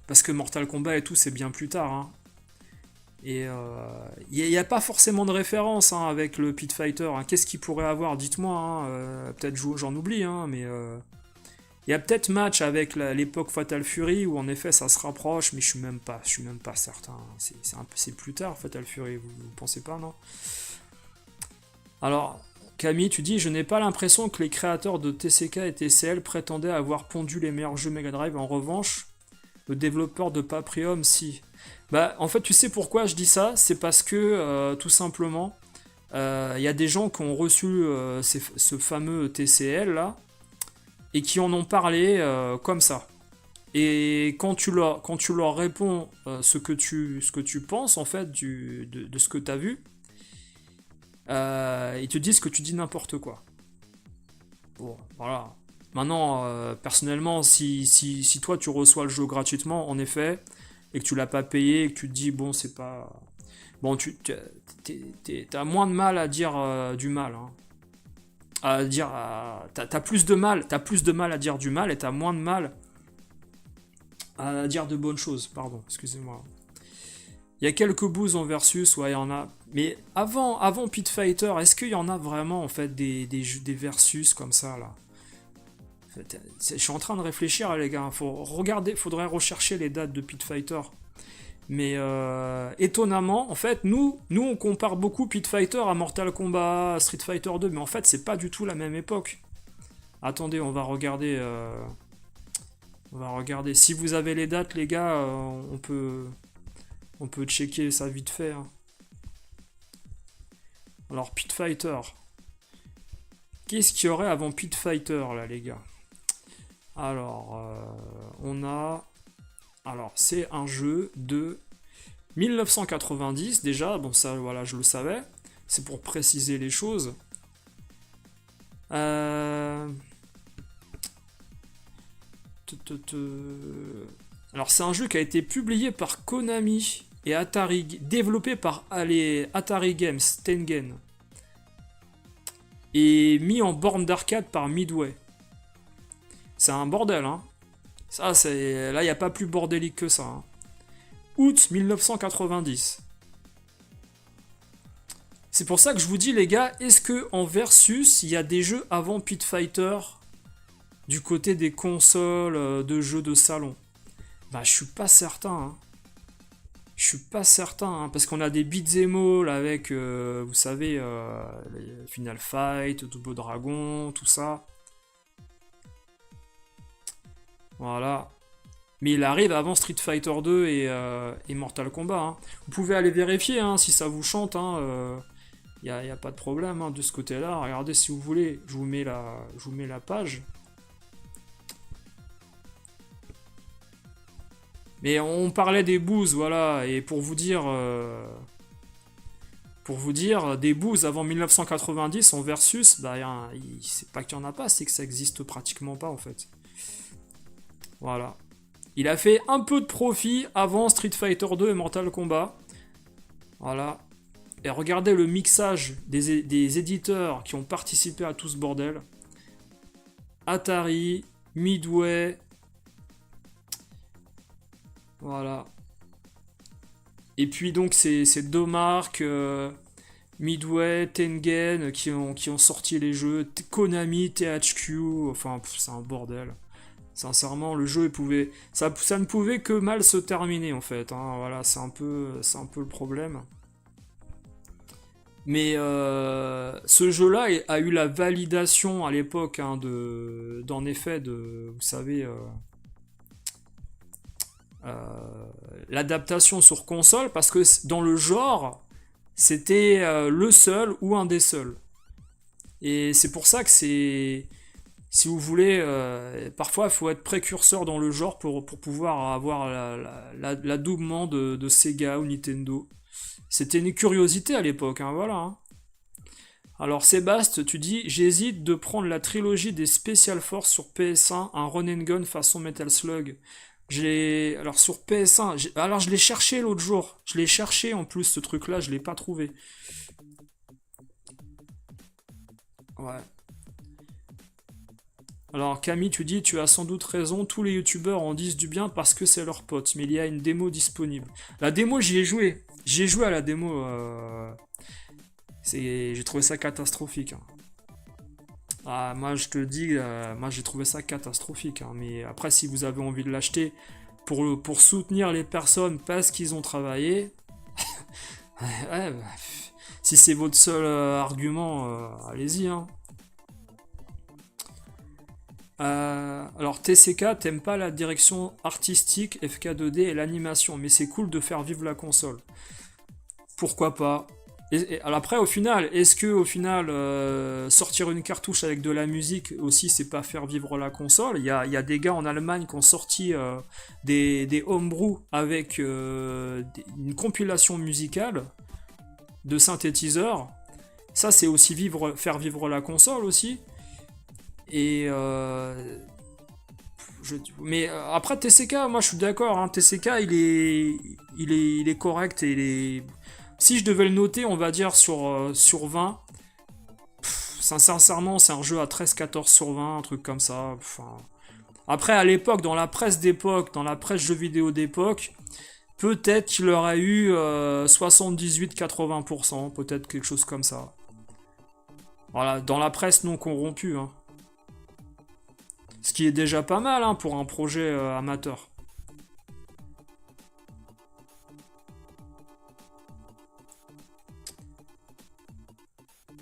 Parce que Mortal Kombat et tout, c'est bien plus tard. Hein. Et il n'y a pas forcément de référence avec le Pit Fighter. Hein. Qu'est-ce qu'il pourrait avoir ? Dites-moi. Hein. Peut-être j'en oublie, hein, mais... Il y a peut-être match avec l'époque Fatal Fury où en effet ça se rapproche, mais je suis même pas certain. C'est plus tard Fatal Fury, vous pensez pas, non ? Alors, Camille, tu dis, je n'ai pas l'impression que les créateurs de TCK et TCL prétendaient avoir pondu les meilleurs jeux Mega Drive. En revanche, le développeur de Paprium, si. En fait, tu sais pourquoi je dis ça ? C'est parce que, tout simplement, il y a des gens qui ont reçu ce fameux TCL là, et qui en ont parlé comme ça. Et quand tu leur réponds ce que tu penses, en fait, de ce que tu as vu, ils te disent que tu dis n'importe quoi. Bon, voilà. Maintenant, personnellement, si toi tu reçois le jeu gratuitement, en effet, et que tu l'as pas payé, et que tu te dis, bon, c'est pas... Bon, t'as moins de mal à dire du mal, hein. À dire, t'as plus de mal, à dire du mal et t'as moins de mal à dire de bonnes choses. Pardon, excusez-moi. Il y a quelques boosts en versus, ouais, il y en a. Mais avant Pit Fighter, est-ce qu'il y en a vraiment en fait des versus comme ça là? En fait, je suis en train de réfléchir, les gars. Faudrait rechercher les dates de Pit Fighter. Mais étonnamment, en fait, nous on compare beaucoup Pit Fighter à Mortal Kombat, à Street Fighter 2, mais en fait, c'est pas du tout la même époque. Attendez, on va regarder. Si vous avez les dates, les gars, on peut checker ça vite fait, hein. Alors, Pit Fighter. Qu'est-ce qu'il y aurait avant Pit Fighter, là, les gars? Alors, on a... Alors, c'est un jeu de 1990, déjà. Bon, ça, voilà, je le savais. C'est pour préciser les choses. Alors, c'est un jeu qui a été publié par Konami et Atari, développé par Atari Games, Tengen, et mis en borne d'arcade par Midway. C'est un bordel, hein. Ça, c'est... Là, il n'y a pas plus bordélique que ça, hein. Août 1990. C'est pour ça que je vous dis, les gars, est-ce que en versus, il y a des jeux avant Pit Fighter du côté des consoles de jeux de salon? Bah, je suis pas certain, hein. Je suis pas certain, hein, parce qu'on a des beat'em all avec, vous savez, Final Fight, Double Dragon, tout ça. Voilà. Mais il arrive avant Street Fighter 2 et Mortal Kombat, hein. Vous pouvez aller vérifier, hein, si ça vous chante, hein, y a pas de problème, hein, de ce côté-là. Regardez si vous voulez, je vous mets la page. Mais on parlait des boosts, voilà, et pour vous dire, des boosts avant 1990 en versus, bah, c'est pas qu'il y en a pas, c'est que ça existe pratiquement pas en fait. Voilà. Il a fait un peu de profit avant Street Fighter 2 et Mortal Kombat. Voilà. Et regardez le mixage des éditeurs qui ont participé à tout ce bordel. Atari, Midway. Voilà. Et puis donc ces deux marques, Midway, Tengen, qui ont sorti les jeux, Konami, THQ, enfin c'est un bordel. Sincèrement, le jeu ça ne pouvait que mal se terminer en fait, hein. Voilà, c'est un peu le problème. Mais ce jeu-là a eu la validation à l'époque, hein, d'en effet vous savez, l'adaptation sur console, parce que dans le genre, c'était le seul ou un des seuls. Et c'est pour ça que c'est... Si vous voulez, parfois il faut être précurseur dans le genre pour pouvoir avoir l'adoubement de Sega ou Nintendo. C'était une curiosité à l'époque, hein, voilà, hein. Alors Sébastien, tu dis, j'hésite de prendre la trilogie des Special Force sur PS1, un run and gun façon Metal Slug. Alors sur PS1, alors je l'ai cherché l'autre jour. Je l'ai cherché en plus, ce truc-là, je l'ai pas trouvé. Ouais. Alors Camille, tu dis, tu as sans doute raison, tous les youtubeurs en disent du bien parce que c'est leur pote, mais il y a une démo disponible. La démo, j'y ai joué. J'y ai joué à la démo. J'ai trouvé ça catastrophique, hein. Ah, moi je te dis, moi j'ai trouvé ça catastrophique, hein. Mais après, si vous avez envie de l'acheter pour soutenir les personnes parce qu'ils ont travaillé, ouais, bah, si c'est votre seul argument, allez-y, hein. Alors TCK, t'aimes pas la direction artistique, FK2D et l'animation, mais c'est cool de faire vivre la console. Pourquoi pas? Alors après, au final, est-ce que au final, sortir une cartouche avec de la musique aussi, c'est pas faire vivre la console? Il y a des gars en Allemagne qui ont sorti des homebrew avec une compilation musicale de synthétiseurs. Ça, c'est aussi faire vivre la console aussi. Et mais après TCK, moi je suis d'accord, hein, TCK il est correct et Si je devais le noter, on va dire sur 20, sincèrement, c'est un jeu à 13-14 sur 20, un truc comme ça. Enfin, après, à l'époque, dans la presse d'époque, dans la presse jeux vidéo d'époque, peut-être qu'il aurait eu 78-80%, peut-être quelque chose comme ça. Voilà, dans la presse non corrompue, hein. Ce qui est déjà pas mal, hein, pour un projet amateur.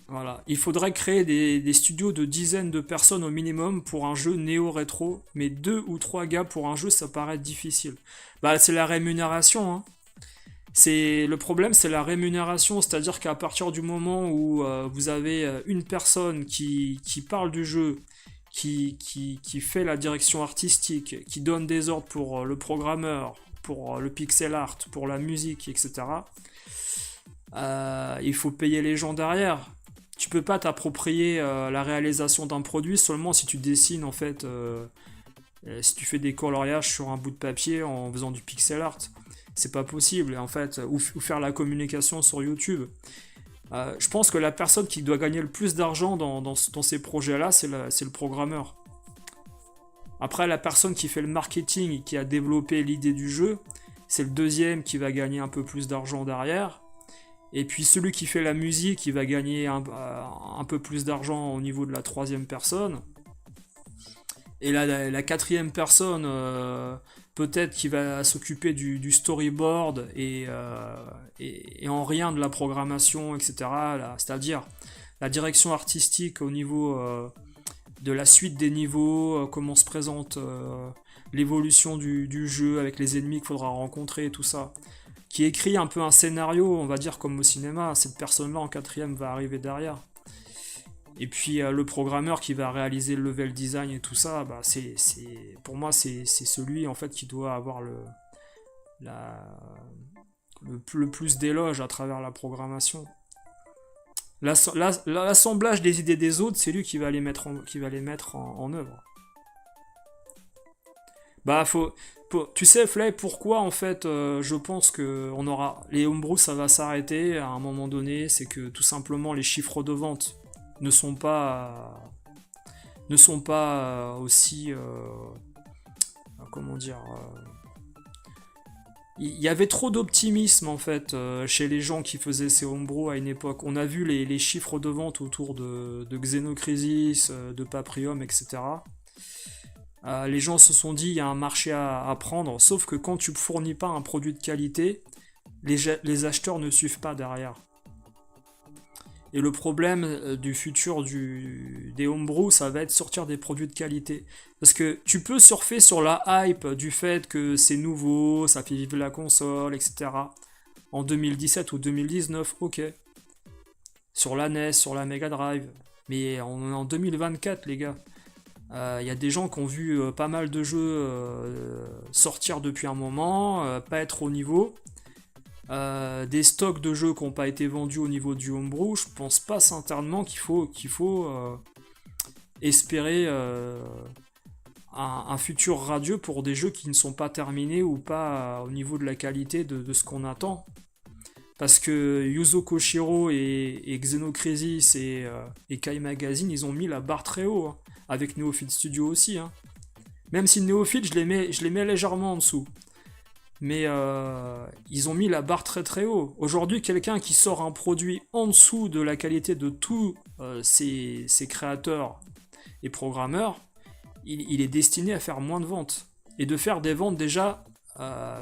Voilà. Il faudrait créer des studios de dizaines de personnes au minimum pour un jeu néo-rétro, mais 2 ou 3 gars pour un jeu, ça paraît difficile. Bah, c'est la rémunération, hein. Le problème, c'est la rémunération, c'est-à-dire qu'à partir du moment où vous avez une personne qui parle du jeu, qui fait la direction artistique, qui donne des ordres pour le programmeur, pour le pixel art, pour la musique, etc. Il faut payer les gens derrière. Tu peux pas t'approprier la réalisation d'un produit seulement si tu dessines en fait, si tu fais des coloriages sur un bout de papier en faisant du pixel art. C'est pas possible en fait, ou faire la communication sur YouTube. Je pense que la personne qui doit gagner le plus d'argent dans ces projets-là, c'est le programmeur. Après, la personne qui fait le marketing et qui a développé l'idée du jeu, c'est le deuxième qui va gagner un peu plus d'argent derrière. Et puis celui qui fait la musique, il va gagner un peu plus d'argent au niveau de la troisième personne. Et la quatrième personne, peut-être qui va s'occuper du storyboard et en rien de la programmation, etc. C'est-à-dire la direction artistique au niveau de la suite des niveaux, comment se présente l'évolution du jeu avec les ennemis qu'il faudra rencontrer et tout ça. Qui écrit un peu un scénario, on va dire comme au cinéma, cette personne-là en quatrième va arriver derrière. Et puis le programmeur qui va réaliser le level design et tout ça, bah, pour moi c'est celui en fait qui doit avoir le plus d'éloges à travers la programmation. L'assemblage des idées des autres, c'est lui qui va les mettre en œuvre. Bah tu sais Flay, pourquoi en fait je pense que les homebrew ça va s'arrêter à un moment donné, c'est que tout simplement les chiffres de vente ne sont pas aussi comment dire, il y avait trop d'optimisme en fait chez les gens qui faisaient ces homebrew à une époque. On a vu les chiffres de vente autour de Xenocrisis, de Paprium, etc. Les gens se sont dit il y a un marché à prendre, sauf que quand tu ne fournis pas un produit de qualité, les acheteurs ne suivent pas derrière. Et le problème du futur des homebrew, ça va être sortir des produits de qualité. Parce que tu peux surfer sur la hype du fait que c'est nouveau, ça fait vivre la console, etc. En 2017 ou 2019, ok. Sur la NES, sur la Mega Drive. Mais on est en 2024, les gars. Il y a des gens qui ont vu pas mal de jeux sortir depuis un moment, pas être au niveau. Des stocks de jeux qui n'ont pas été vendus au niveau du homebrew, je pense pas sincèrement qu'il faut espérer un futur radieux pour des jeux qui ne sont pas terminés ou pas au niveau de la qualité de ce qu'on attend. Parce que Yuzo Koshiro et Xenocrisis et Kai Magazine, ils ont mis la barre très haut, hein, avec Neophyte Studio aussi. Hein. Même si Neophyte, je les mets légèrement en dessous. Mais ils ont mis la barre très très haut. Aujourd'hui, quelqu'un qui sort un produit en dessous de la qualité de tous ces créateurs et programmeurs, il est destiné à faire moins de ventes. Et de faire des ventes déjà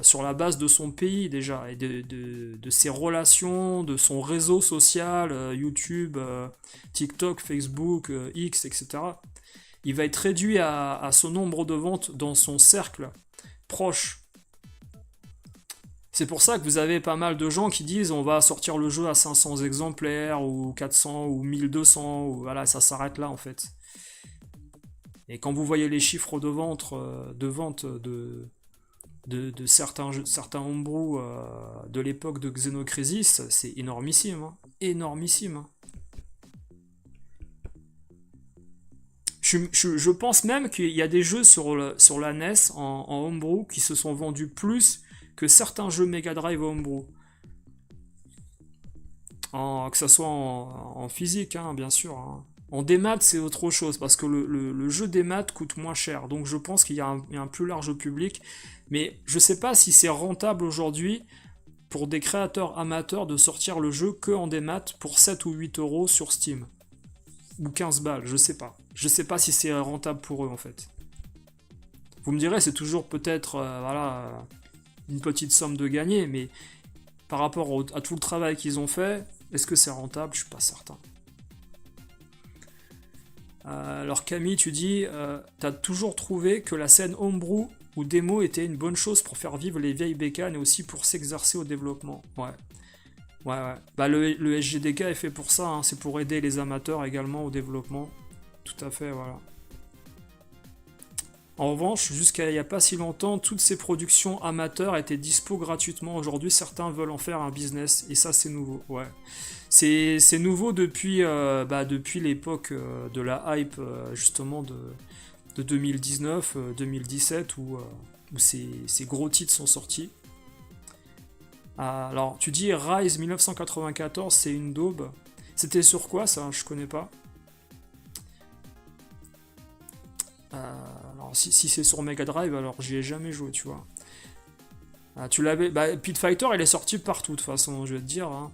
sur la base de son pays déjà, et de ses relations, de son réseau social, YouTube, TikTok, Facebook, X, etc. Il va être réduit à son nombre de ventes dans son cercle proche. C'est pour ça que vous avez pas mal de gens qui disent on va sortir le jeu à 500 exemplaires, ou 400, ou 1200, ou voilà, ça s'arrête là en fait. Et quand vous voyez les chiffres de vente de certains homebrew de l'époque de Xenocrisis, c'est énormissime. Hein. Énormissime. Hein. Je pense même qu'il y a des jeux sur la NES en homebrew qui se sont vendus plus que certains jeux Mega Drive homebrew. Que ça soit en physique, hein, bien sûr. Hein. En démat, c'est autre chose, parce que le jeu démat coûte moins cher. Donc je pense qu'il y a un plus large public. Mais je sais pas si c'est rentable aujourd'hui pour des créateurs amateurs de sortir le jeu que en démat pour 7 ou 8 euros sur Steam. Ou 15 balles, je sais pas. Je sais pas si c'est rentable pour eux en fait. Vous me direz, c'est toujours peut-être voilà, une petite somme de gagner, mais par rapport à tout le travail qu'ils ont fait, est-ce que c'est rentable? Je suis pas certain. Alors Camille, tu dis, t'as toujours trouvé que la scène homebrew ou démo était une bonne chose pour faire vivre les vieilles bécanes et aussi pour s'exercer au développement. Ouais. Ouais, ouais. Bah, le SGDK est fait pour ça, hein. C'est pour aider les amateurs également au développement. Tout à fait, voilà. En revanche, jusqu'à il n'y a pas si longtemps, toutes ces productions amateurs étaient dispo gratuitement. Aujourd'hui, certains veulent en faire un business, et ça, c'est nouveau, ouais. C'est nouveau depuis l'époque de la hype, justement, de 2019, 2017, où ces gros titres sont sortis. Alors, tu dis Rise 1994, c'est une daube. C'était sur quoi, ça? Je connais pas. Alors, si c'est sur Mega Drive, alors j'y ai jamais joué, tu vois. Tu l'avais. Bah, Pit Fighter, il est sorti partout, de toute façon, je vais te dire. Hein.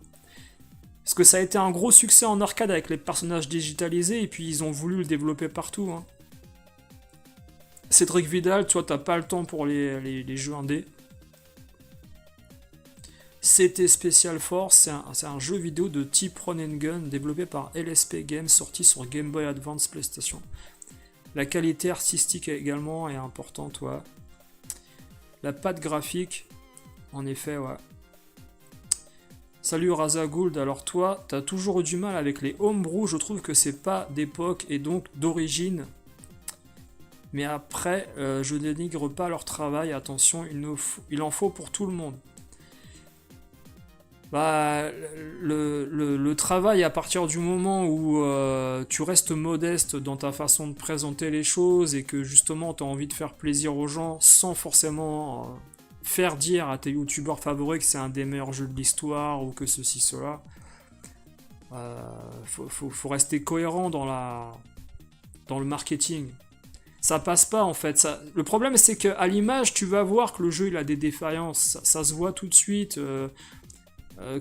Parce que ça a été un gros succès en arcade avec les personnages digitalisés, et puis ils ont voulu le développer partout. Hein. Cédric Vidal, tu vois, t'as pas le temps pour les jeux indés. CT Special Force, c'est un jeu vidéo de type Run and Gun développé par LSP Games, sorti sur Game Boy Advance PlayStation. La qualité artistique également est importante, ouais. La patte graphique, en effet, ouais. Salut Razagould, alors toi, t'as toujours eu du mal avec les homebrew, je trouve que c'est pas d'époque et donc d'origine. Mais après, je dénigre pas leur travail, attention, il en faut pour tout le monde. Bah, le travail, à partir du moment où tu restes modeste dans ta façon de présenter les choses et que justement tu as envie de faire plaisir aux gens sans forcément faire dire à tes youtubeurs favoris que c'est un des meilleurs jeux de l'histoire ou que ceci, cela, faut rester cohérent dans le marketing. Ça passe pas en fait. Le problème c'est qu'à l'image, tu vas voir que le jeu il a des défaillances. Ça se voit tout de suite.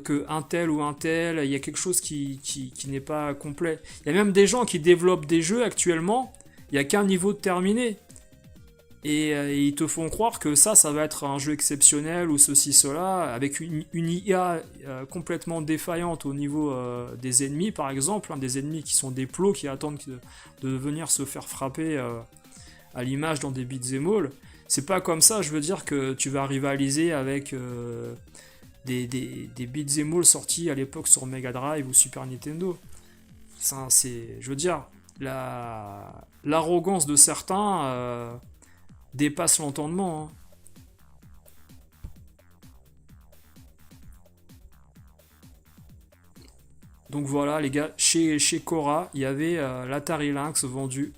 Que un tel ou un tel, il y a quelque chose qui n'est pas complet. Il y a même des gens qui développent des jeux actuellement, il n'y a qu'un niveau de terminé. Et ils te font croire que ça va être un jeu exceptionnel ou ceci, cela, avec une IA complètement défaillante au niveau des ennemis, par exemple, hein, des ennemis qui sont des plots qui attendent de venir se faire frapper à l'image dans des beat'em all. C'est pas comme ça, je veux dire que tu vas rivaliser avec... des beat'em all sortis à l'époque sur Mega Drive ou Super Nintendo. Ça, je veux dire, l'arrogance de certains dépasse l'entendement. Hein. Donc voilà, les gars, chez Cora, il y avait l'Atari Lynx vendu.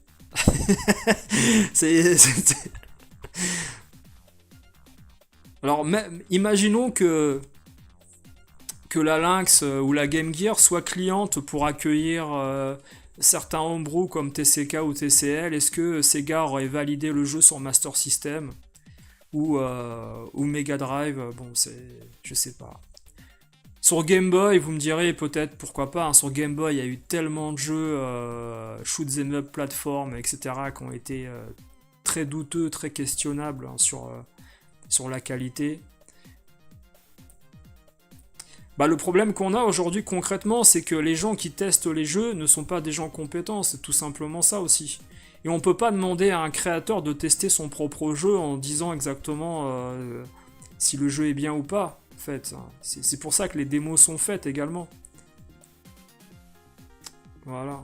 C'était... Alors, imaginons que la Lynx ou la Game Gear soit cliente pour accueillir certains homebrew comme TCK ou TCL. Est-ce que Sega aurait validé le jeu sur Master System ou Mega Drive? Bon, je sais pas. Sur Game Boy, vous me direz peut-être pourquoi pas. Hein, sur Game Boy, il y a eu tellement de jeux shoot 'em up, plateforme, etc. qui ont été très douteux, très questionnables hein, sur la qualité. Bah, le problème qu'on a aujourd'hui concrètement, c'est que les gens qui testent les jeux ne sont pas des gens compétents, c'est tout simplement ça aussi. Et on peut pas demander à un créateur de tester son propre jeu en disant exactement si le jeu est bien ou pas, en fait. C'est pour ça que les démos sont faites également. Voilà.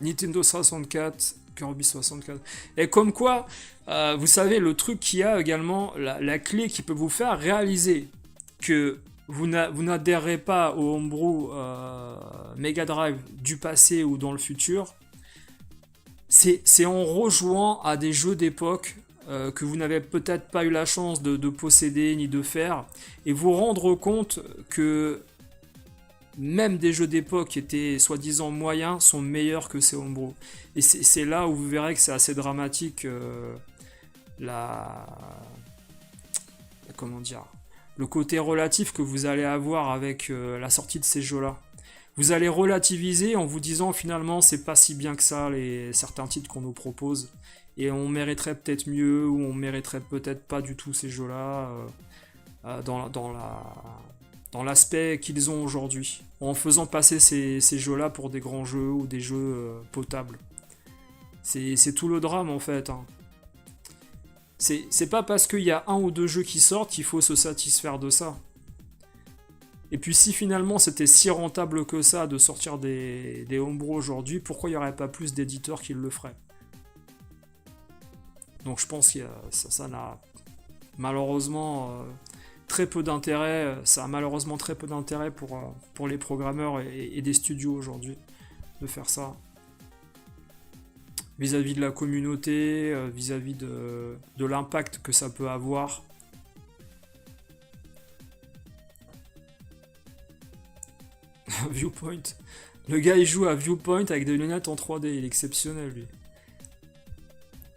Nintendo 64, Kirby 64. Et comme quoi, vous savez, le truc qu'il y a également, la clé qui peut vous faire réaliser que vous n'adhérez pas au homebrew Mega Drive du passé ou dans le futur, c'est en rejouant à des jeux d'époque que vous n'avez peut-être pas eu la chance de posséder ni de faire, et vous rendre compte que même des jeux d'époque qui étaient soi-disant moyens sont meilleurs que ces homebrew. Et c'est là où vous verrez que c'est assez dramatique la... Comment dire, le côté relatif que vous allez avoir avec la sortie de ces jeux-là. Vous allez relativiser en vous disant finalement c'est pas si bien que ça certains titres qu'on nous propose et on mériterait peut-être mieux ou on mériterait peut-être pas du tout ces jeux-là dans l'aspect qu'ils ont aujourd'hui, en faisant passer ces jeux-là pour des grands jeux ou des jeux potables. C'est tout le drame en fait. Hein. C'est pas parce qu'il y a un ou deux jeux qui sortent qu'il faut se satisfaire de ça. Et puis si finalement c'était si rentable que ça de sortir des homebrew aujourd'hui, pourquoi il n'y aurait pas plus d'éditeurs qui le feraient? Donc je pense que ça n'a malheureusement très peu d'intérêt, ça a malheureusement très peu d'intérêt pour les programmeurs et des studios aujourd'hui de faire ça. Vis-à-vis de la communauté, vis-à-vis de l'impact que ça peut avoir. Viewpoint. Le gars il joue à Viewpoint avec des lunettes en 3D, il est exceptionnel lui.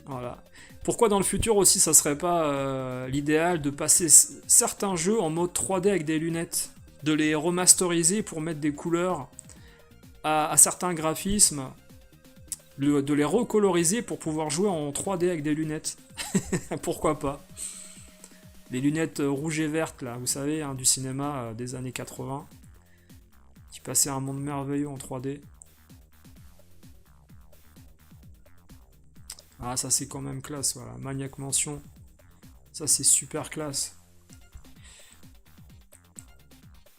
Voilà. Pourquoi dans le futur aussi ça serait pas l'idéal de passer certains jeux en mode 3D avec des lunettes, de les remasteriser pour mettre des couleurs à certains graphismes, de les recoloriser pour pouvoir jouer en 3D avec des lunettes. Pourquoi pas? Les lunettes rouges et vertes là, vous savez, hein, du cinéma des années 80, qui passaient un monde merveilleux en 3D. Ah, ça c'est quand même classe, voilà. Maniac Mansion. Ça c'est super classe.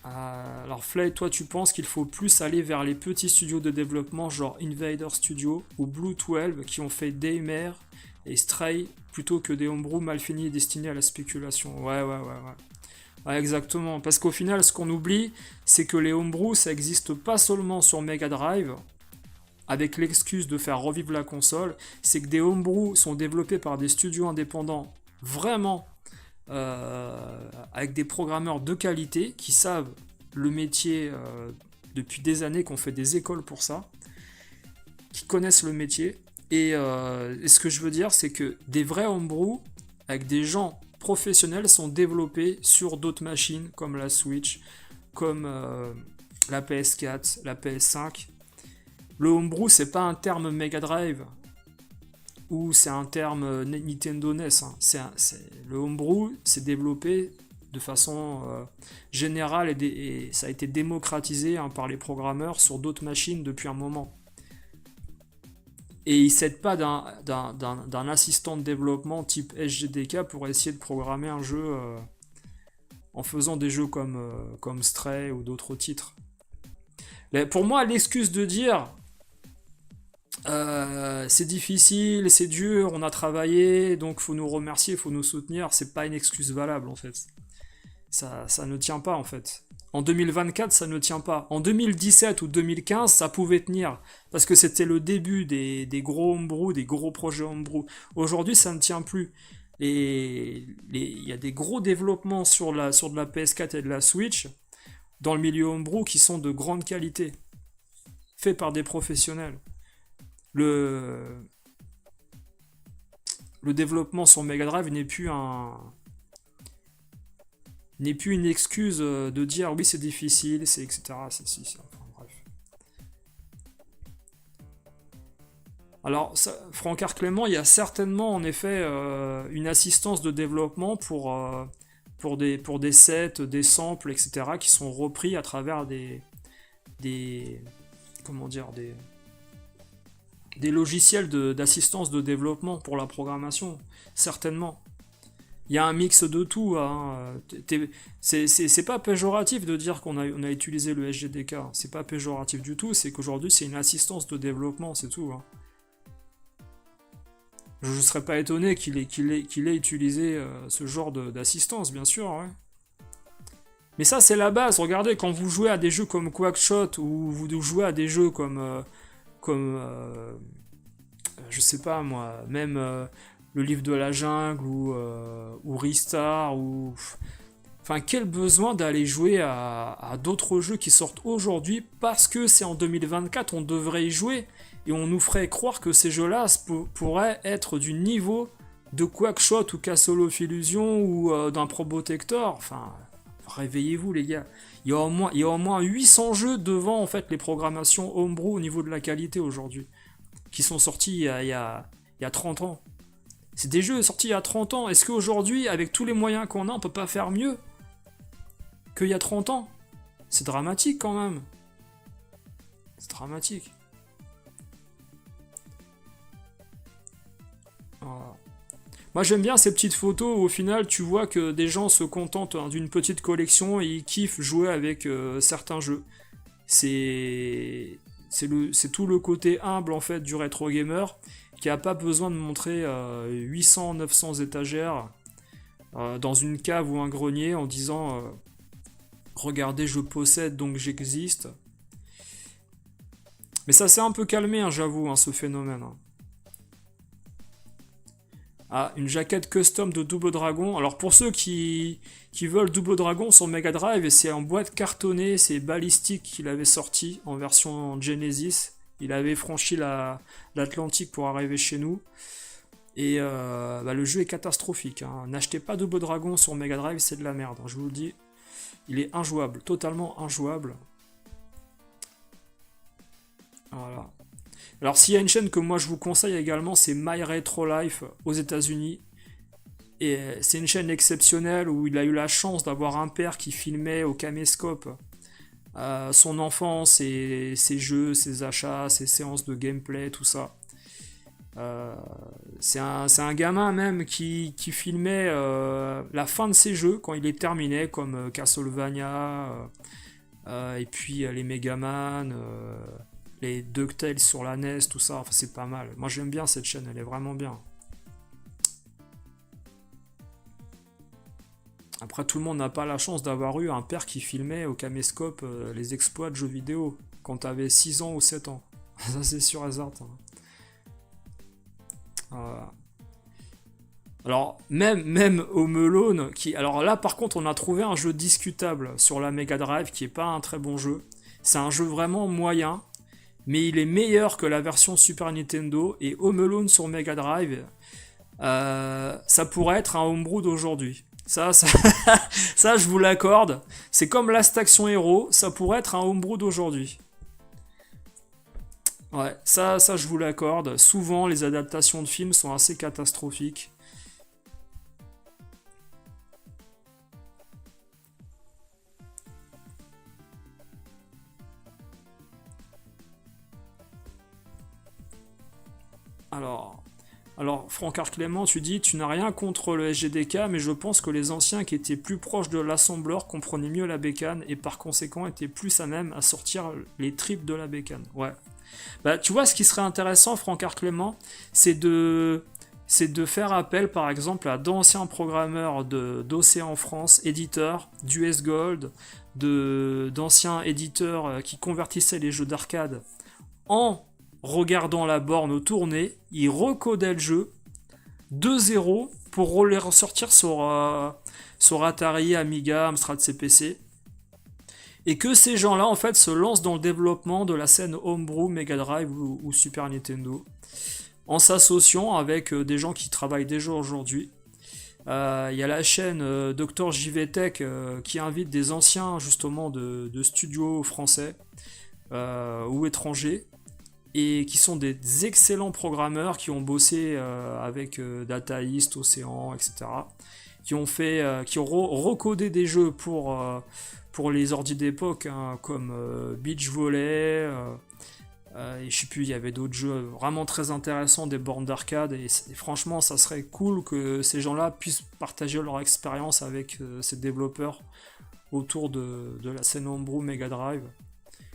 Alors Flay, toi tu penses qu'il faut plus aller vers les petits studios de développement genre Invader Studio ou Blue 12 qui ont fait Daymare et Stray plutôt que des homebrew mal finis et destinés à la spéculation. Ouais. Ouais, exactement. Parce qu'au final, ce qu'on oublie, c'est que les homebrew, ça existe pas seulement sur Mega Drive, avec l'excuse de faire revivre la console, c'est que des homebrew sont développés par des studios indépendants vraiment avec des programmeurs de qualité qui savent le métier depuis des années, qu'on fait des écoles pour ça, qui connaissent le métier. Et ce que je veux dire, c'est que des vrais homebrew avec des gens professionnels sont développés sur d'autres machines comme la Switch, comme la PS4, la PS5. Le homebrew, c'est pas un terme Mega Drive ou c'est un terme Nintendo NES. Hein. Le homebrew, c'est développé de façon générale et ça a été démocratisé par les programmeurs sur d'autres machines depuis un moment. Et ils ne s'aident pas d'un assistant de développement type SGDK pour essayer de programmer un jeu en faisant des jeux comme Stray ou d'autres titres. Pour moi, l'excuse de dire c'est difficile, c'est dur, on a travaillé, donc faut nous remercier, faut nous soutenir, c'est pas une excuse valable en fait. Ça ne tient pas en fait. En 2024, ça ne tient pas. En 2017 ou 2015, ça pouvait tenir. Parce que c'était le début des gros homebrew, des gros projets homebrew. Aujourd'hui, ça ne tient plus. Il y a des gros développements sur de la PS4 et de la Switch dans le milieu homebrew qui sont de grande qualité. Faits par des professionnels. Le développement sur Mega Drive n'est plus une excuse de dire oui c'est difficile, c'est etc. Enfin, bref. Alors, Francard Clément, il y a certainement en effet une assistance de développement pour des sets, des samples, etc. qui sont repris à travers des logiciels d'assistance de développement pour la programmation, certainement. Il y a un mix de tout. Hein. C'est pas péjoratif de dire qu'on a utilisé le SGDK. C'est pas péjoratif du tout. C'est qu'aujourd'hui, c'est une assistance de développement, c'est tout. Hein. Je ne serais pas étonné qu'il ait utilisé ce genre d'assistance, bien sûr. Ouais. Mais ça, c'est la base. Regardez, quand vous jouez à des jeux comme Quackshot ou vous jouez à des jeux comme je sais pas moi, même le livre de la jungle ou Ristar ou... Enfin, quel besoin d'aller jouer à d'autres jeux qui sortent aujourd'hui parce que c'est en 2024, on devrait y jouer et on nous ferait croire que ces jeux-là pourraient être du niveau de Quackshot ou Castle of Illusion ou d'un Probotector. Enfin, réveillez-vous les gars. Il y a au moins 800 jeux devant en fait les programmations Homebrew au niveau de la qualité aujourd'hui, qui sont sortis il y a 30 ans. C'est des jeux sortis il y a 30 ans. Est-ce qu'aujourd'hui, avec tous les moyens qu'on a, on peut pas faire mieux qu'il y a 30 ans? C'est dramatique quand même. C'est dramatique. Voilà. Moi j'aime bien ces petites photos où au final tu vois que des gens se contentent d'une petite collection et ils kiffent jouer avec certains jeux. C'est tout le côté humble en fait du rétro gamer qui a pas besoin de montrer 800-900 étagères dans une cave ou un grenier en disant regardez je possède donc j'existe. Mais ça s'est un peu calmé hein, j'avoue hein, ce phénomène. Hein. Ah, une jaquette custom de Double Dragon. Alors pour ceux qui veulent Double Dragon sur Mega Drive, c'est en boîte cartonnée, c'est Ballistic qu'il avait sorti en version Genesis. Il avait franchi l'Atlantique pour arriver chez nous. Et le jeu est catastrophique. Hein. N'achetez pas Double Dragon sur Mega Drive, c'est de la merde, hein, je vous le dis. Il est injouable, totalement injouable. Voilà. Alors s'il y a une chaîne que moi je vous conseille également, c'est My Retro Life aux États-Unis. Et c'est une chaîne exceptionnelle où il a eu la chance d'avoir un père qui filmait au caméscope son enfance, ses jeux, ses achats, ses séances de gameplay, tout ça. C'est un gamin même qui filmait la fin de ses jeux quand il les terminait, comme Castlevania, et puis les Megaman, les DuckTales sur la NES, tout ça, enfin, c'est pas mal. Moi j'aime bien cette chaîne, elle est vraiment bien. Après, tout le monde n'a pas la chance d'avoir eu un père qui filmait au caméscope les exploits de jeux vidéo quand t'avais 6 ans ou 7 ans. Ça c'est sûr et certain. Voilà. Alors, même Home Alone, alors là par contre on a trouvé un jeu discutable sur la Mega Drive qui est pas un très bon jeu. C'est un jeu vraiment moyen, mais il est meilleur que la version Super Nintendo, et Home Alone sur Mega Drive, ça pourrait être un homebrew d'aujourd'hui. Ça, ça je vous l'accorde. C'est comme Last Action Hero, ça pourrait être un homebrew d'aujourd'hui. Ouais, ça je vous l'accorde. Souvent, les adaptations de films sont assez catastrophiques. Alors, Francard Clément, tu dis, tu n'as rien contre le SGDK, mais je pense que les anciens qui étaient plus proches de l'assembleur comprenaient mieux la bécane et par conséquent étaient plus à même à sortir les tripes de la bécane. Ouais. Bah, tu vois, ce qui serait intéressant, Francard Clément, c'est de faire appel, par exemple, à d'anciens programmeurs d'Océan France, éditeurs, d'US Gold, d'anciens éditeurs qui convertissaient les jeux d'arcade en regardant la borne tourner, ils recodaient le jeu de zéro pour les ressortir sur Atari, Amiga, Amstrad CPC. Et que ces gens-là, en fait, se lancent dans le développement de la scène Homebrew, Mega Drive ou Super Nintendo, en s'associant avec des gens qui travaillent déjà aujourd'hui. Il y a la chaîne Dr JVTech qui invite des anciens, justement, de studios français ou étrangers, et qui sont des excellents programmeurs qui ont bossé avec Data East, Océan, etc. Qui ont recodé des jeux pour les ordi d'époque, hein, comme Beach Volley, et je sais plus, il y avait d'autres jeux vraiment très intéressants, des bornes d'arcade, et franchement, ça serait cool que ces gens-là puissent partager leur expérience avec ces développeurs autour de la scène Homebrew Mega Drive.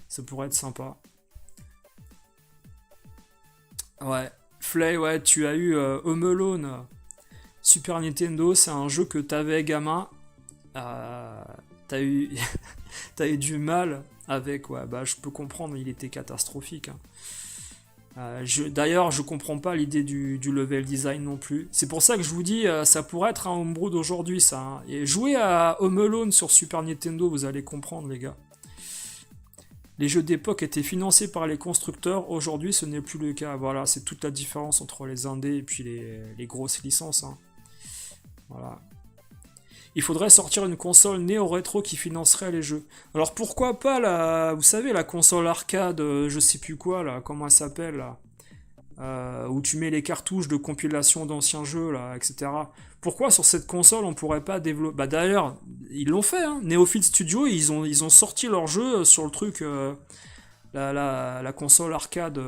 Ça pourrait être sympa. Ouais, Flay, ouais, tu as eu Home Alone Super Nintendo, c'est un jeu que t'avais gamin. T'as eu t'as eu du mal avec, ouais, bah je peux comprendre, il était catastrophique. Hein. D'ailleurs, je comprends pas l'idée du level design non plus. C'est pour ça que je vous dis, ça pourrait être un homebrew d'aujourd'hui, ça, hein. Et jouez à Home Alone sur Super Nintendo, vous allez comprendre, les gars. Les jeux d'époque étaient financés par les constructeurs, aujourd'hui ce n'est plus le cas. Voilà, c'est toute la différence entre les indés et puis les grosses licences, hein. Voilà. Il faudrait sortir une console néo-rétro qui financerait les jeux. Alors pourquoi pas vous savez, la console arcade, je sais plus quoi là, comment elle s'appelle là, où tu mets les cartouches de compilation d'anciens jeux là, etc. Pourquoi sur cette console on pourrait pas développer? Bah d'ailleurs, ils l'ont fait, hein. Neophyte Studio, ils ont sorti leur jeu sur le truc, la console arcade,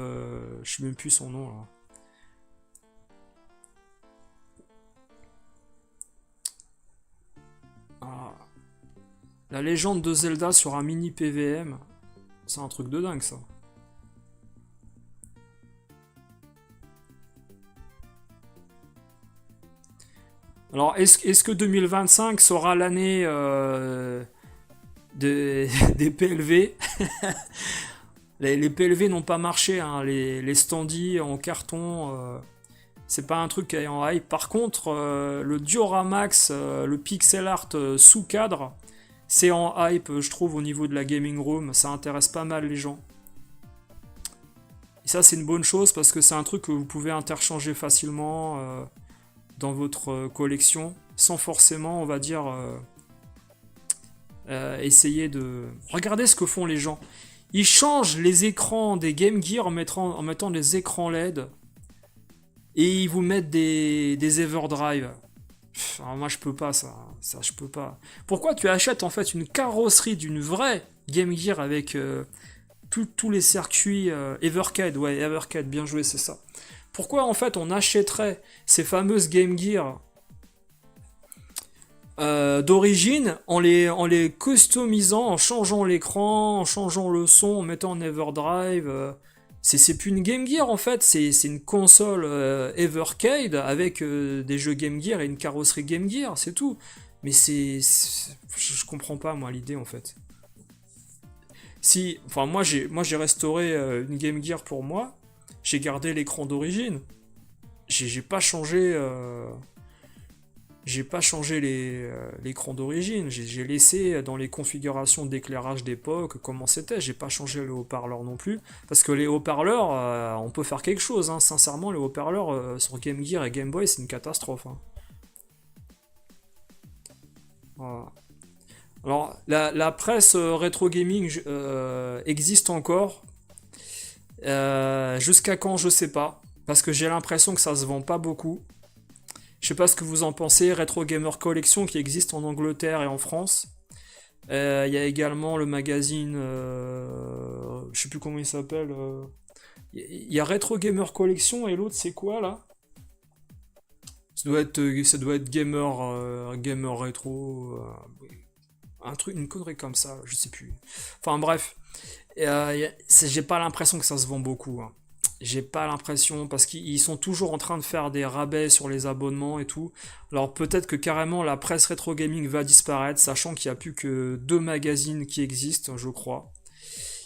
je sais même plus son nom là. Ah, la légende de Zelda sur un mini PVM, c'est un truc de dingue ça. Alors, est-ce que 2025 sera l'année des PLV? Les PLV n'ont pas marché, hein. Les standees en carton, c'est pas un truc qui est en hype. Par contre, le Dioramax, le pixel art sous cadre, c'est en hype, je trouve, au niveau de la gaming room. Ça intéresse pas mal les gens. Et ça, c'est une bonne chose parce que c'est un truc que vous pouvez interchanger facilement dans votre collection sans forcément, on va dire, essayer de... Regardez ce que font les gens. Ils changent les écrans des Game Gear en mettant des écrans LED et ils vous mettent des Everdrive. Alors moi je peux pas ça je peux pas. Pourquoi tu achètes en fait une carrosserie d'une vraie Game Gear avec tous les circuits Evercade, ouais Evercade, bien joué c'est ça. Pourquoi en fait on achèterait ces fameuses Game Gear d'origine en les customisant, en changeant l'écran, en changeant le son, en mettant en Everdrive. C'est plus une Game Gear en fait, c'est une console Evercade avec des jeux Game Gear et une carrosserie Game Gear, c'est tout. Mais je comprends pas moi l'idée en fait. Si, enfin moi j'ai restauré une Game Gear pour moi, j'ai gardé l'écran d'origine, j'ai pas changé. J'ai pas changé l'écran d'origine, j'ai laissé dans les configurations d'éclairage d'époque comment c'était, j'ai pas changé les haut-parleurs non plus, parce que les haut-parleurs, on peut faire quelque chose, hein. Sincèrement, les haut-parleurs sur Game Gear et Game Boy, c'est une catastrophe, hein. Voilà. Alors, la presse rétro gaming existe encore, jusqu'à quand, je sais pas, parce que j'ai l'impression que ça se vend pas beaucoup. Je sais pas ce que vous en pensez, Retro Gamer Collection qui existe en Angleterre et en France. Il y a également le magazine, je sais plus comment il s'appelle. Il y a Retro Gamer Collection et l'autre c'est quoi là? Ça doit être Gamer Retro, un truc, une connerie comme ça, je sais plus. Enfin bref, j'ai pas l'impression que ça se vend beaucoup, hein. J'ai pas l'impression, parce qu'ils sont toujours en train de faire des rabais sur les abonnements et tout. Alors peut-être que carrément la presse rétro gaming va disparaître, sachant qu'il n'y a plus que deux magazines qui existent, je crois.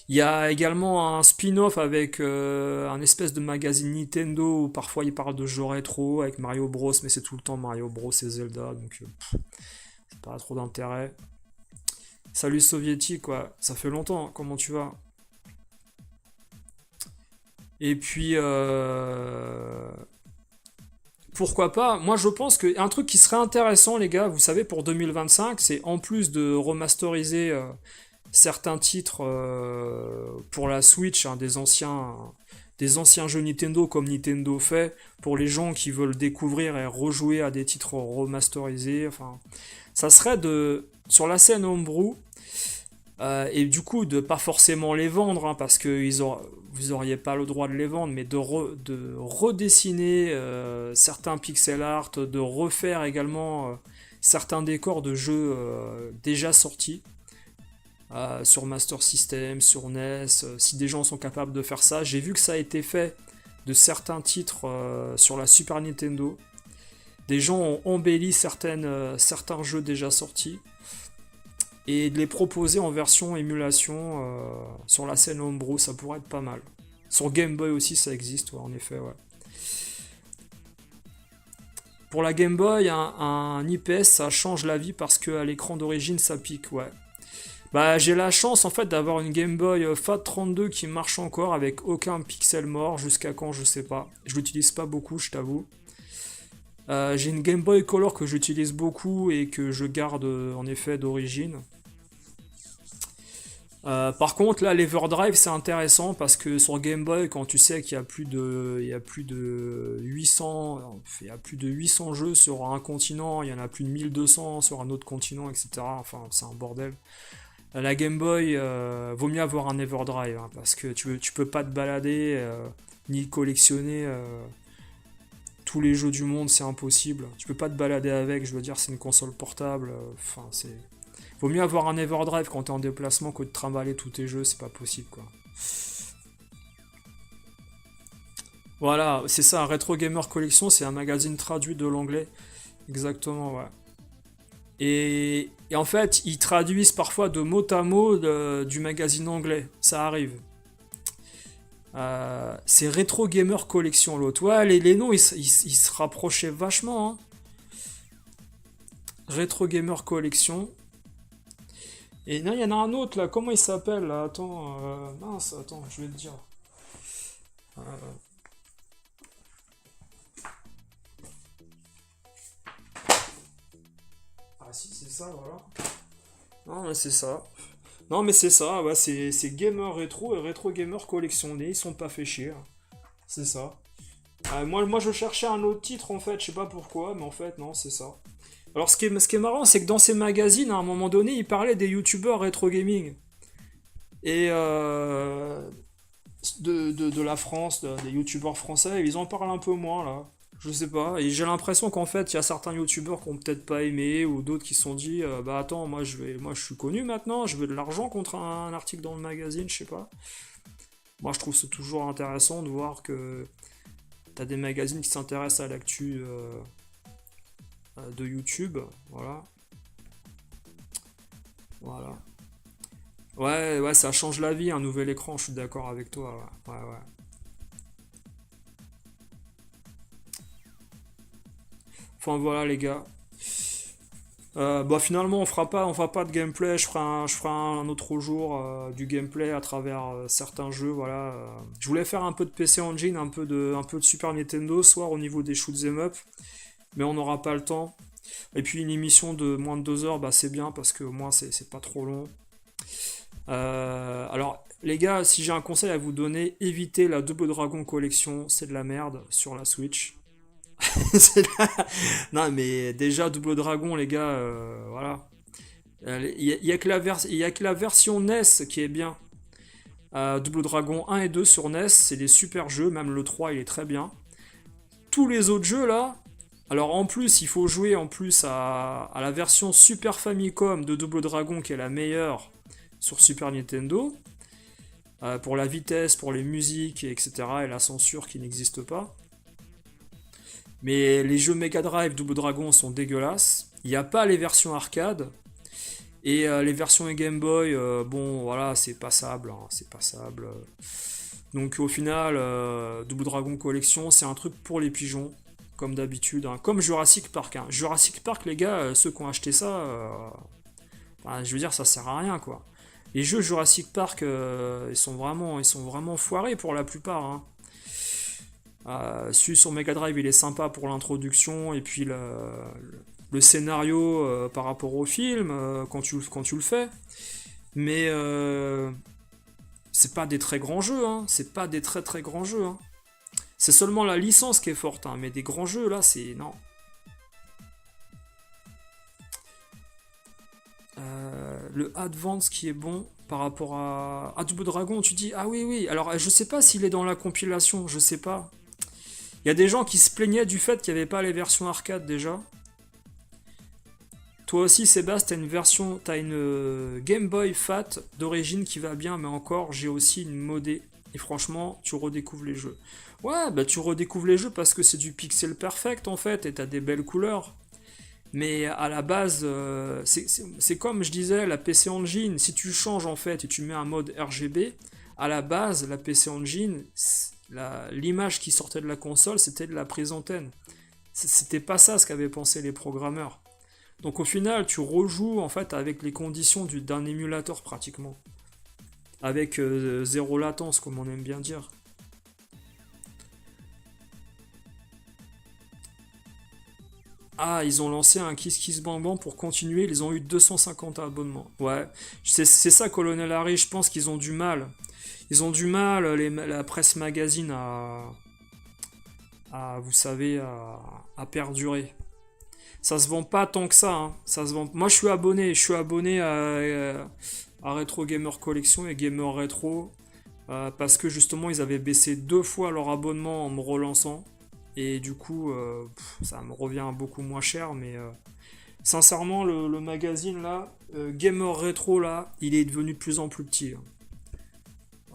Il y a également un spin-off avec un espèce de magazine Nintendo où parfois ils parlent de jeux rétro avec Mario Bros, mais c'est tout le temps Mario Bros et Zelda, donc c'est pas trop d'intérêt. Salut soviétique, quoi, ça fait longtemps, comment tu vas? Et puis, pourquoi pas? Moi, je pense que un truc qui serait intéressant, les gars, vous savez, pour 2025, c'est en plus de remasteriser certains titres pour la Switch, hein, des anciens jeux Nintendo comme Nintendo fait, pour les gens qui veulent découvrir et rejouer à des titres remasterisés. Enfin, ça serait sur la scène homebrew, et du coup, de pas forcément les vendre, hein, parce que vous auriez pas le droit de les vendre, mais de redessiner certains pixel art, de refaire également certains décors de jeux déjà sortis sur Master System, sur NES, si des gens sont capables de faire ça. J'ai vu que ça a été fait de certains titres sur la Super Nintendo. Des gens ont embelli certains jeux déjà sortis et de les proposer en version émulation sur la scène homebrew, ça pourrait être pas mal. Sur Game Boy aussi, ça existe, ouais, en effet, ouais. Pour la Game Boy, un IPS, ça change la vie parce que à l'écran d'origine, ça pique, ouais. Bah, j'ai la chance en fait d'avoir une Game Boy FAT32 qui marche encore avec aucun pixel mort jusqu'à quand je sais pas. Je l'utilise pas beaucoup, je t'avoue. J'ai une Game Boy Color que j'utilise beaucoup et que je garde en effet d'origine. Par contre, là, l'Everdrive, c'est intéressant parce que sur Game Boy, quand tu sais qu'il y a plus de 800, il y a plus de 800 jeux sur un continent, il y en a plus de 1200 sur un autre continent, etc. Enfin, c'est un bordel. La Game Boy, vaut mieux avoir un Everdrive hein, parce que tu peux pas te balader ni collectionner tous les jeux du monde, c'est impossible. Tu peux pas te balader avec, je veux dire, c'est une console portable. Enfin, c'est vaut mieux avoir un Everdrive quand t'es en déplacement que de trimballer tous tes jeux, c'est pas possible quoi. Voilà, c'est ça, Retro Gamer Collection, c'est un magazine traduit de l'anglais. Exactement, ouais. Et en fait, ils traduisent parfois de mot à mot du magazine anglais. Ça arrive. C'est Retro Gamer Collection l'autre. Ouais, les noms, ils se rapprochaient vachement. Hein. Retro Gamer Collection. Et non, il y en a un autre là. Comment il s'appelle là? Attends, mince, attends, je vais te dire. Euh, Ah si, c'est ça, voilà. Non, mais c'est ça. Non, mais c'est ça, ouais, c'est Gamer Retro et Retro Gamer Collectionné, ils sont pas fait chier. Hein. C'est ça. Moi, je cherchais un autre titre en fait, je sais pas pourquoi, mais en fait, non, c'est ça. Alors, ce qui est marrant, c'est que dans ces magazines, à un moment donné, ils parlaient des youtubeurs rétro gaming. Et de la France, des youtubeurs français, ils en parlent un peu moins là. Je sais pas, et j'ai l'impression qu'en fait, il y a certains youtubeurs qui ont peut-être pas aimé, ou d'autres qui se sont dit, bah attends, moi je suis connu maintenant, je veux de l'argent contre un article dans le magazine, je sais pas. Moi je trouve c'est toujours intéressant de voir que t'as des magazines qui s'intéressent à l'actu de YouTube, voilà. Voilà. Ouais, ouais, ça change la vie, un nouvel écran, je suis d'accord avec toi, ouais, ouais, ouais. Enfin voilà les gars. Bah finalement on fera pas de gameplay, je ferai un autre jour du gameplay à travers certains jeux, voilà. Je voulais faire un peu de PC Engine, un peu de Super Nintendo, soit au niveau des shoot 'em up, mais on n'aura pas le temps. Et puis une émission de moins de 2 heures, bah c'est bien parce que au moins c'est pas trop long. Alors les gars, si j'ai un conseil à vous donner, évitez la Double Dragon Collection, c'est de la merde sur la Switch. Non, mais déjà, Double Dragon, les gars, voilà. Il y a que la version NES qui est bien. Double Dragon 1 et 2 sur NES, c'est des super jeux, même le 3 il est très bien. Tous les autres jeux là, alors en plus, il faut jouer en plus à la version Super Famicom de Double Dragon qui est la meilleure sur Super Nintendo, pour la vitesse, pour les musiques, etc. et la censure qui n'existe pas. Mais les jeux Mega Drive Double Dragon sont dégueulasses. Il n'y a pas les versions arcade. Et les versions Game Boy, bon voilà, c'est passable. Hein, c'est passable. Donc au final, Double Dragon Collection, c'est un truc pour les pigeons. Comme d'habitude. Hein, comme Jurassic Park. Hein. Jurassic Park, les gars, ceux qui ont acheté ça, enfin, je veux dire, ça sert à rien quoi. Les jeux Jurassic Park, ils sont vraiment foirés pour la plupart. Hein. Celui sur Mega Drive, il est sympa pour l'introduction et puis le scénario par rapport au film quand tu le fais. Mais c'est pas des très grands jeux, hein. C'est pas des très très grands jeux. Hein. C'est seulement la licence qui est forte, hein. Mais des grands jeux là, c'est non. Le Advance qui est bon par rapport à Double Dragon, tu dis ah oui oui. Alors je sais pas s'il est dans la compilation, je sais pas. Il y a des gens qui se plaignaient du fait qu'il n'y avait pas les versions arcade déjà. Toi aussi, Sébastien, t'as une Game Boy Fat d'origine qui va bien, mais encore, j'ai aussi une modée. Et franchement, tu redécouvres les jeux. Ouais, bah tu redécouvres les jeux parce que c'est du pixel perfect en fait, et t'as des belles couleurs. Mais à la base, c'est comme je disais, la PC Engine, si tu changes en fait et tu mets un mode RGB, À la base, la PC Engine, l'image qui sortait de la console, c'était de la prise antenne. C'était pas ça ce qu'avaient pensé les programmeurs. Donc au final, tu rejoues en fait avec les conditions d'un émulateur pratiquement. Avec zéro latence, comme on aime bien dire. Ah, ils ont lancé un Kiss Kiss Bang Bang pour continuer, ils ont eu 250 abonnements. Ouais, c'est ça, Colonel Harry, je pense qu'ils ont du mal. Ils ont du mal, la presse magazine, vous savez, à perdurer. Ça se vend pas tant que ça, hein. Ça se vend... Moi, je suis abonné à Retro Gamer Collection et Gamer Retro, parce que justement, ils avaient baissé 2 fois leur abonnement en me relançant. Et du coup, ça me revient beaucoup moins cher, mais sincèrement, le magazine là, Gamer Retro là, il est devenu de plus en plus petit, hein.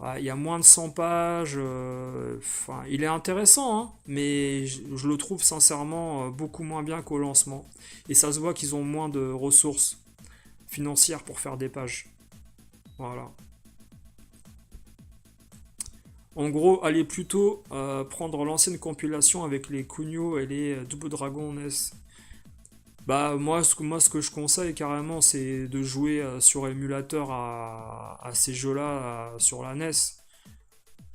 Ouais, il y a moins de 100 pages, enfin, il est intéressant, hein, mais je le trouve sincèrement beaucoup moins bien qu'au lancement. Et ça se voit qu'ils ont moins de ressources financières pour faire des pages. Voilà. En gros, allez plutôt prendre l'ancienne compilation avec les Kunio et les Double Dragon NES. Bah moi ce que je conseille carrément c'est de jouer sur émulateur à ces jeux-là sur la NES.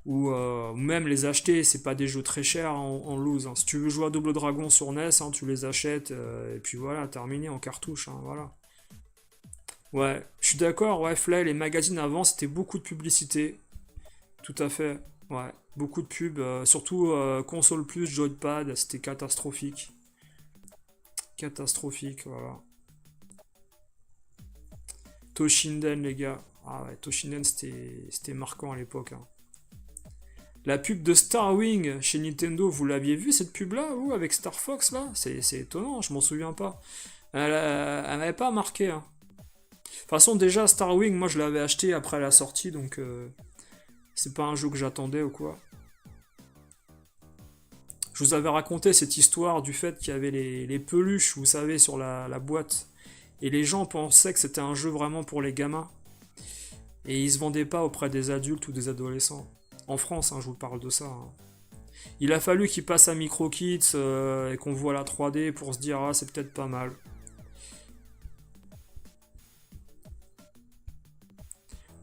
Ou même les acheter, c'est pas des jeux très chers en loose, hein. Si tu veux jouer à Double Dragon sur NES, hein, tu les achètes et puis voilà, terminé en cartouche, hein, voilà. Ouais, je suis d'accord, ouais, Flay, les magazines avant c'était beaucoup de publicité. Tout à fait, ouais. Beaucoup de pubs, surtout console plus, joypad, c'était catastrophique. Catastrophique, voilà. Toshinden, les gars. Ah ouais, Toshinden, c'était marquant à l'époque, hein. La pub de Starwing chez Nintendo, vous l'aviez vu cette pub-là, ou avec Star Fox, là? C'est étonnant, je m'en souviens pas. Elle m'avait pas marqué, hein. De toute façon, déjà, Starwing, moi, je l'avais acheté après la sortie, donc c'est pas un jeu que j'attendais ou quoi. Je vous avais raconté cette histoire du fait qu'il y avait les peluches, vous savez, sur la boîte. Et les gens pensaient que c'était un jeu vraiment pour les gamins. Et ils se vendaient pas auprès des adultes ou des adolescents. En France, hein, je vous parle de ça, hein. Il a fallu qu'ils passent à MicroKids et qu'on voit la 3D pour se dire ah c'est peut-être pas mal.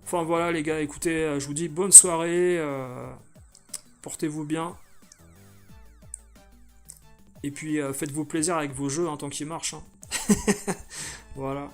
Enfin voilà les gars, écoutez, je vous dis bonne soirée, portez-vous bien. Et puis faites-vous plaisir avec vos jeux en tant qu'ils marchent, hein. Voilà.